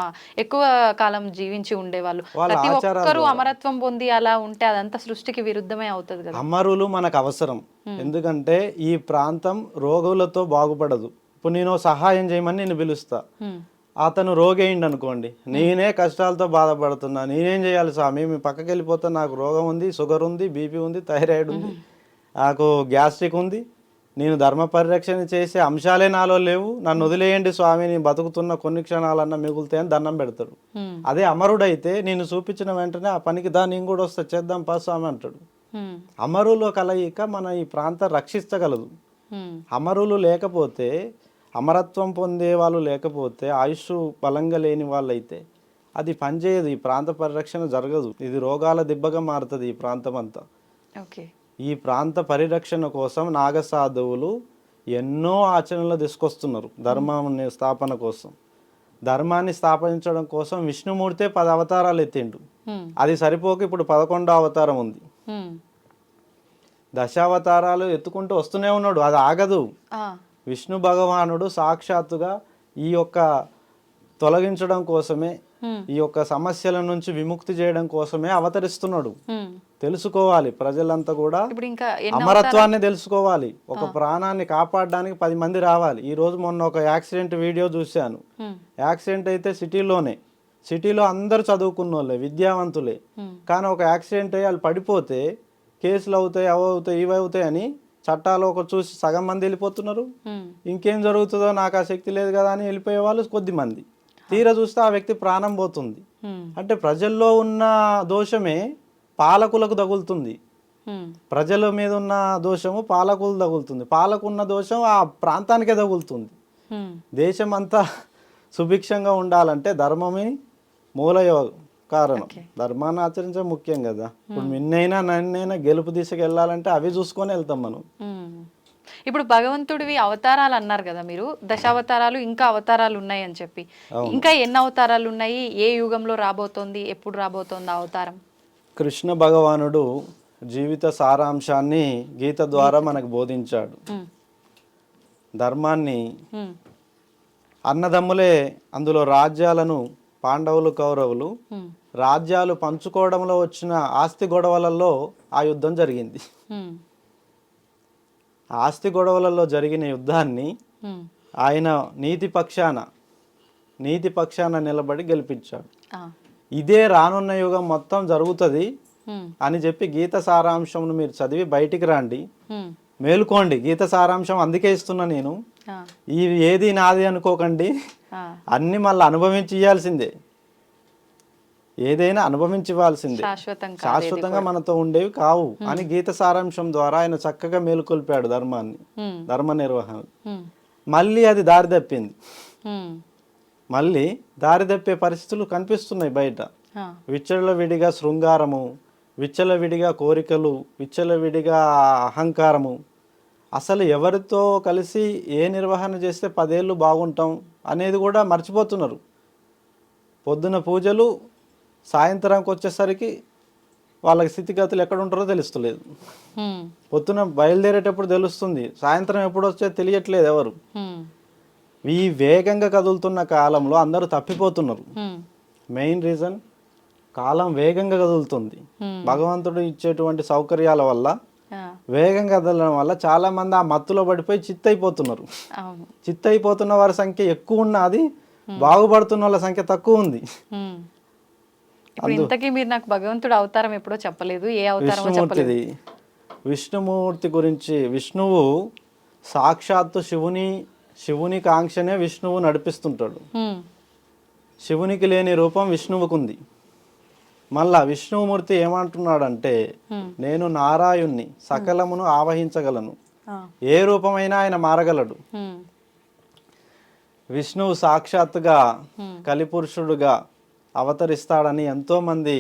ఎక్కువ కాలం జీవించి ఉండేవాళ్ళు ప్రతి ఒక్కరు అమరత్వం పొంది అలా ఉంటే అదంతా సృష్టికి విరుద్ధమే అవుతుంది కదా. అమరులు మనకు అవసరం. ఎందుకంటే ఈ ప్రాంతం రోగులతో బాగుపడదు. ఇప్పుడు నేను సహాయం చేయమని నేను పిలుస్తా, అతను రోగి అయింది అనుకోండి, నేనే కష్టాలతో బాధపడుతున్నా, నేనేం చేయాలి స్వామి? మీ పక్కకి వెళ్ళిపోతే నాకు రోగం ఉంది, షుగర్ ఉంది, బీపీ ఉంది, థైరాయిడ్ ఉంది, నాకు గ్యాస్ట్రిక్ ఉంది, నేను ధర్మ పరిరక్షణ చేసే అంశాలే నాలో లేవు, నన్ను వదిలేయండి స్వామి, నేను బతుకుతున్న కొన్ని క్షణాలన్నా మిగులుతాయని దండం పెడతాడు. అదే అమరుడైతే నేను చూపించిన వెంటనే ఆ పనికి నేను కూడా వస్తా, చేద్దాం పా స్వామి అంటాడు. అమరుల కలయిక మన ఈ ప్రాంతం రక్షించగలదు. అమరులు లేకపోతే, అమరత్వం పొందే వాళ్ళు లేకపోతే, ఆయుష్ బలంగా లేని వాళ్ళు అయితే అది పనిచేయదు. ఈ ప్రాంత పరిరక్షణ జరగదు. ఇది రోగాల దిబ్బగా మారుతుంది ఈ ప్రాంతం అంతా. ఈ ప్రాంత పరిరక్షణ కోసం నాగసాధువులు ఎన్నో ఆచరణలు తీసుకొస్తున్నారు ధర్మాన్ని స్థాపన కోసం. ధర్మాన్ని స్థాపించడం కోసం విష్ణుమూర్తే 10 అవతారాలు ఎత్తిండు. అది సరిపోక ఇప్పుడు 11వ అవతారం ఉంది. దశావతారాలు ఎత్తుకుంటూ వస్తూనే ఉన్నాడు, అది ఆగదు. విష్ణు భగవానుడు సాక్షాత్తుగా ఈ యొక్క తొలగించడం కోసమే, ఈ యొక్క సమస్యల నుంచి విముక్తి చేయడం కోసమే అవతరిస్తున్నాడు. తెలుసుకోవాలి ప్రజలంతా కూడా, అమరత్వాన్ని తెలుసుకోవాలి. ఒక ప్రాణాన్ని కాపాడడానికి 10 మంది రావాలి. ఈ రోజు మొన్న ఒక యాక్సిడెంట్ వీడియో చూశాను. యాక్సిడెంట్ అయితే సిటీలో అందరు చదువుకున్న వాళ్ళే, విద్యావంతులే. కానీ ఒక యాక్సిడెంట్ అయ్యి వాళ్ళు పడిపోతే కేసులు అవుతాయి, అవి అవుతాయి, ఇవి అవుతాయి అని చట్టాలు ఒక చూసి సగం మంది వెళ్ళిపోతున్నారు. ఇంకేం జరుగుతుందో నాకు ఆ శక్తి లేదు కదా అని వెళ్ళిపోయే వాళ్ళు కొద్ది మంది. తీరా చూస్తే ఆ వ్యక్తి ప్రాణం పోతుంది. అంటే ప్రజల్లో ఉన్న దోషమే పాలకులకు తగులుతుంది. ప్రజల మీద ఉన్న దోషము పాలకులు తగులుతుంది. పాలకున్న దోషం ఆ ప్రాంతానికే తగులుతుంది. దేశం అంతా సుభిక్షంగా ఉండాలంటే ధర్మమే మూల కారణం. ధర్మాన్ని ఆచరించడం ముఖ్యం కదా. ఇప్పుడు నిన్నైనా నన్నైనా గెలుపు దిశకి వెళ్ళాలంటే అవి చూసుకొని వెళ్తాం మనం. ఇప్పుడు భగవంతుడివి అవతారాలు అన్నారు కదా మీరు, దశావతారాలు, ఇంకా అవతారాలు ఉన్నాయి అని చెప్పి, ఇంకా ఎన్ని అవతారాలు ఉన్నాయి? ఏ యుగంలో రాబోతోంది? ఎప్పుడు రాబోతోంది అవతారం? కృష్ణ భగవానుడు జీవిత సారాంశాన్ని గీత ద్వారా మనకు బోధించాడు. ధర్మాన్ని అన్నదమ్ములే అందులో రాజ్యాలను, పాండవులు కౌరవులు రాజ్యాలు పంచుకోవడంలో వచ్చిన ఆస్తి గొడవలలో ఆ యుద్ధం జరిగింది. ఆస్తి గొడవలలో జరిగిన యుద్ధాన్ని ఆయన నీతి పక్షాన నిలబడి గెలిపించాడు. ఇదే రానున్న యుగం మొత్తం జరుగుతుంది అని చెప్పి గీత సారాంశంను మీరు చదివి బయటికి రండి, మేలుకోండి. గీత సారాంశం అందుకే ఇస్తున్నా నేను. ఏది నాది అనుకోకండి, అన్ని మళ్ళీ అనుభవించి ఇవ్వాల్సిందే. ఏదైనా అనుభవించి ఇవ్వాల్సిందే, శాశ్వతంగా మనతో ఉండేవి కావు అని గీత సారాంశం ద్వారా ఆయన చక్కగా మేలుకొల్పాడు ధర్మాన్ని, ధర్మ నిర్వహణ. మళ్ళీ అది దారి తప్పింది. మళ్ళీ దారి తప్పే పరిస్థితులు కనిపిస్తున్నాయి బయట. విచ్చలవిడిగా శృంగారము, విచ్చలవిడిగా కోరికలు, విచ్చలవిడిగా అహంకారము. అసలు ఎవరితో కలిసి ఏ నిర్వహణ చేస్తే 10 ఏళ్ళు బాగుంటాం అనేది కూడా మర్చిపోతున్నారు. పొద్దున పూజలు, సాయంత్రంకి వచ్చేసరికి వాళ్ళకి స్థితిగతులు ఎక్కడ ఉంటారో తెలుస్తలేదు. హ్మ్. పొద్దున బయలుదేరేటప్పుడు తెలుస్తుంది, సాయంత్రం ఎప్పుడు వచ్చే తెలియట్లేదు ఎవరు. హ్మ్. ఈ వేగంగా కదులుతున్న కాలంలో అందరూ తప్పిపోతున్నారు. హ్మ్. మెయిన్ రీజన్ కాలం వేగంగా కదులుతుంది. భగవంతుడు ఇచ్చేటువంటి సౌకర్యాల వల్ల ఆ, వేగంగా కదలడం వల్ల చాలా మంది ఆ మత్తులో పడిపోయి చిత్తైపోతున్నారు. అవును. చిత్తైపోతున్న వారి సంఖ్య ఎక్కువ ఉన్నది, బాగుపడుతున్న వాళ్ళ సంఖ్య తక్కువ ఉంది. హ్మ్. ఇప్పుడు ఇంతకీ మీరు నాకు భగవంతుడు అవతారం ఎప్పుడో చెప్పలేదు, ఏ అవతారమో చెప్పలేదు. విష్ణుమూర్తిది. విష్ణుమూర్తి గురించి, విష్ణువు సాక్షాత్తు శివుని కాంక్షనే విష్ణువు నడిపిస్తుంటాడు. హ్మ్. శివునికి లేని రూపం విష్ణువుకు ఉంది. మళ్ళా విష్ణుమూర్తి ఏమంటున్నాడంటే, నేను నారాయణ్ణి, సకలమును ఆవహించగలను, ఆ. ఏ రూపమైనా ఆయన మారగలడు. హ్మ్. విష్ణువు సాక్షాత్తుగా కలిపురుషుడుగా అవతరిస్తాడని ఎంతోమంది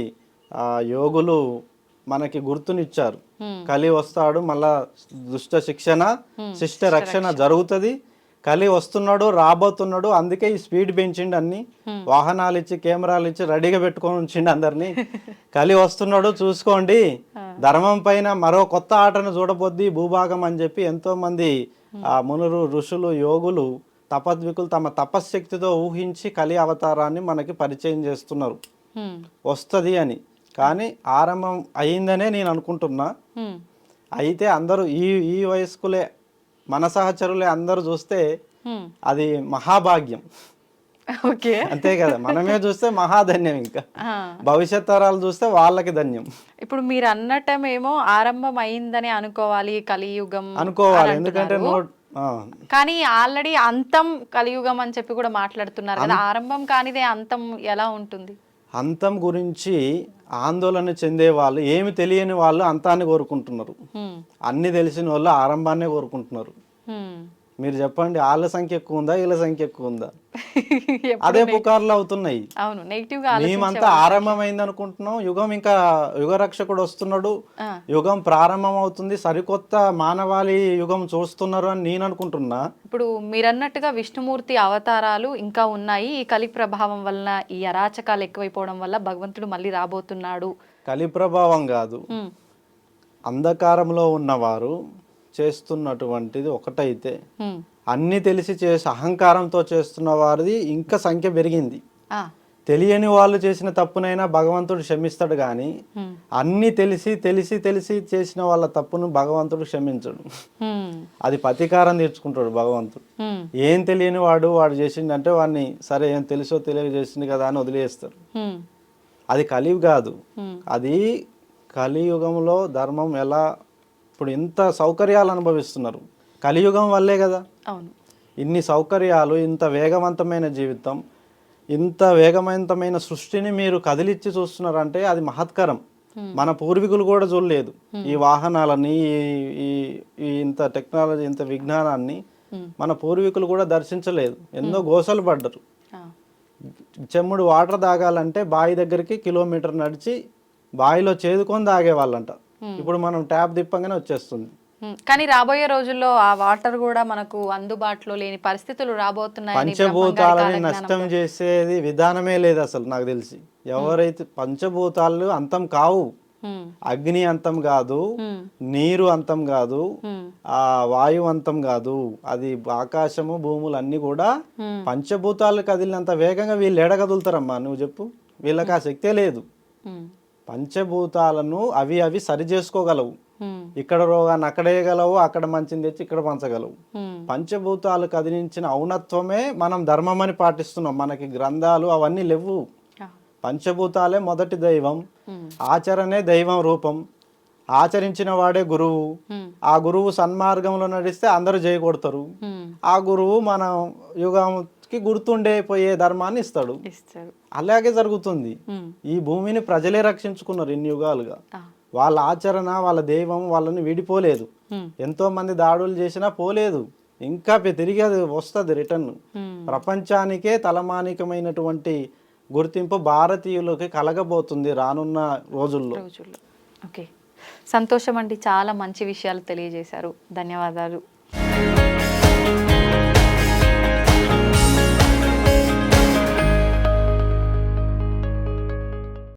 యోగులు మనకి గుర్తునిచ్చారు. కలి వస్తాడు, మళ్ళా దుష్ట శిక్షణ శిష్ట రక్షణ జరుగుతుంది, కలి వస్తున్నాడు, రాబోతున్నాడు, అందుకే ఈ స్పీడ్ పెంచిండు, అన్ని వాహనాలు ఇచ్చి కెమెరాలు ఇచ్చి రెడీగా పెట్టుకొని ఉంచిండు అందరినీ. కలి వస్తున్నాడు చూసుకోండి, ధర్మం పైన మరో కొత్త ఆటను చూడబోద్ది భూభాగం అని చెప్పి ఎంతో మంది మునులు, ఋషులు, యోగులు, తపద్వికులు తమ తపశ్శక్తితో ఊహించి కలి అవతారాన్ని మనకి పరిచయం చేస్తున్నారు వస్తుంది అని. కానీ ఆరంభం అయిందనే నేను అనుకుంటున్నా. అయితే అందరూ ఈ వయస్కులే, మన సహచరులే అందరూ చూస్తే అది మహాభాగ్యం. ఓకే. అంతే కదా, మనమే చూస్తే మహాధన్యం, ఇంకా భవిష్యత్ తరాలు చూస్తే వాళ్ళకి ధన్యం. ఇప్పుడు మీరు అన్నట్టమేమో ఆరంభం అయిందని అనుకోవాలి కలియుగం అనుకోవాలి, ఎందుకంటే కానీ ఆల్రెడీ అంతం కలియుగం అని చెప్పి కూడా మాట్లాడుతున్నారు కదా. ఆరంభం కానిదే అంతం ఎలా ఉంటుంది? అంతం గురించి ఆందోళన చెందే వాళ్ళు, ఏమి తెలియని వాళ్ళు అంతాన్ని కోరుకుంటున్నారు, అన్ని తెలిసిన వాళ్ళు ఆరంభాన్నే కోరుకుంటున్నారు. మీరు చెప్పండి, వాళ్ళ సంఖ్య ఎక్కువ ఉందా, వీళ్ళ సంఖ్య ఎక్కువ ఉందా? అదే పుకార్లు అవుతున్నాయి. అవును, నెగిటివ్ గా మేమంతా ఆరంభమైంది అనుకుంటున్నాం, యుగం ఇంకా యుగరక్షకుడు వస్తున్నాడు, యుగం ప్రారంభం అవుతుంది, సరికొత్త మానవాళి యుగం చూస్తున్నారు అని నేను అనుకుంటున్నా. ఇప్పుడు మీరన్నట్టుగా విష్ణుమూర్తి అవతారాలు ఇంకా ఉన్నాయి. ఈ కలి ప్రభావం వలన, ఈ అరాచకాలు ఎక్కువైపోవడం వల్ల భగవంతుడు మళ్ళీ రాబోతున్నాడు. కలి ప్రభావం కాదు, అంధకారంలో ఉన్నవారు చేస్తున్నటువంటిది ఒకటైతే, అన్ని తెలిసి చేసి అహంకారంతో చేస్తున్న వారిది ఇంకా సంఖ్య పెరిగింది. తెలియని వాళ్ళు చేసిన తప్పునైనా భగవంతుడు క్షమిస్తాడు, కానీ అన్ని తెలిసి తెలిసి తెలిసి చేసిన వాళ్ళ తప్పును భగవంతుడు క్షమించడు. అది ప్రతీకారం తీర్చుకుంటాడు భగవంతుడు. ఏం తెలియని వాడు చేసిండంటే వాడిని సరే ఏం తెలుసో తెలియజేసింది కదా అని వదిలేస్తాడు. అది కలియుగం కాదు, అది కలియుగంలో ధర్మం ఎలా, ఇప్పుడు ఇంత సౌకర్యాలు అనుభవిస్తున్నారు కలియుగం వల్లే కదా. అవును, ఇన్ని సౌకర్యాలు, ఇంత వేగవంతమైన జీవితం, ఇంత వేగవంతమైన సృష్టిని మీరు కదిలిచ్చి చూస్తున్నారంటే అది మహత్కరం. మన పూర్వీకులు కూడా చూడలేదు ఈ వాహనాలని, ఈ ఇంత టెక్నాలజీ, ఇంత విజ్ఞానాన్ని మన పూర్వీకులు కూడా దర్శించలేదు. ఎన్నో గోసలు పడ్డరు. చెమ్ముడు వాటర్ తాగాలంటే బావి దగ్గరికి కిలోమీటర్ నడిచి బావిలో చేదుకొని తాగేవాళ్ళంట. ఇప్పుడు మనం ట్యాప్ తిప్పంగానే వచ్చేస్తుంది. కానీ రాబోయే రోజుల్లో ఆ వాటర్ కూడా మనకు అందుబాటులో లేని పరిస్థితులు రాబోతున్నాయి. పంచభూతాలని నష్టం చేసేది విధానమే లేదు అసలు నాకు తెలిసి. ఎవరైతే పంచభూతాలు అంతం కావు, అగ్ని అంతం కాదు, నీరు అంతం కాదు, ఆ వాయువు అంతం కాదు, అది ఆకాశము భూములు అన్ని కూడా పంచభూతాలు కదిలినంత వేగంగా వీళ్ళు ఎడ కదులుతారమ్మా నువ్వు చెప్పు? వీళ్ళకి ఆ శక్తే లేదు. పంచభూతాలను అవి సరి చేసుకోగలవు. ఇక్కడ రోగాన్ని అక్కడేయగలవు, అక్కడ మంచిని తెచ్చి ఇక్కడ పంచగలవు. పంచభూతాలు కదిలించిన ఔన్నత్వమే మనం ధర్మం అని పాటిస్తున్నాం. మనకి గ్రంథాలు అవన్నీ లేవు. పంచభూతాలే మొదటి దైవం, ఆచరణే దైవం రూపం. ఆచరించిన వాడే గురువు. ఆ గురువు సన్మార్గంలో నడిస్తే అందరూ జయ కొడతారు. ఆ గురువు మన యుగానికి గుర్తుండే ధర్మాన్ని ఇస్తాడు. అలాగే జరుగుతుంది. ఈ భూమిని ప్రజలే రక్షించుకున్నారు ఇన్ని యుగాలుగా. వాళ్ళ ఆచరణ, వాళ్ళ దైవం వాళ్ళని విడిపోలేదు. ఎంతో మంది దాడులు చేసినా పోలేదు, ఇంకా తిరిగి అది వస్తుంది రిటర్న్. ప్రపంచానికే తలమానికమైనటువంటి గుర్తింపు భారతీయులకి కలగబోతుంది రానున్న రోజుల్లో. ఓకే, సంతోషం అండి, చాలా మంచి విషయాలు తెలియజేశారు. ధన్యవాదాలు.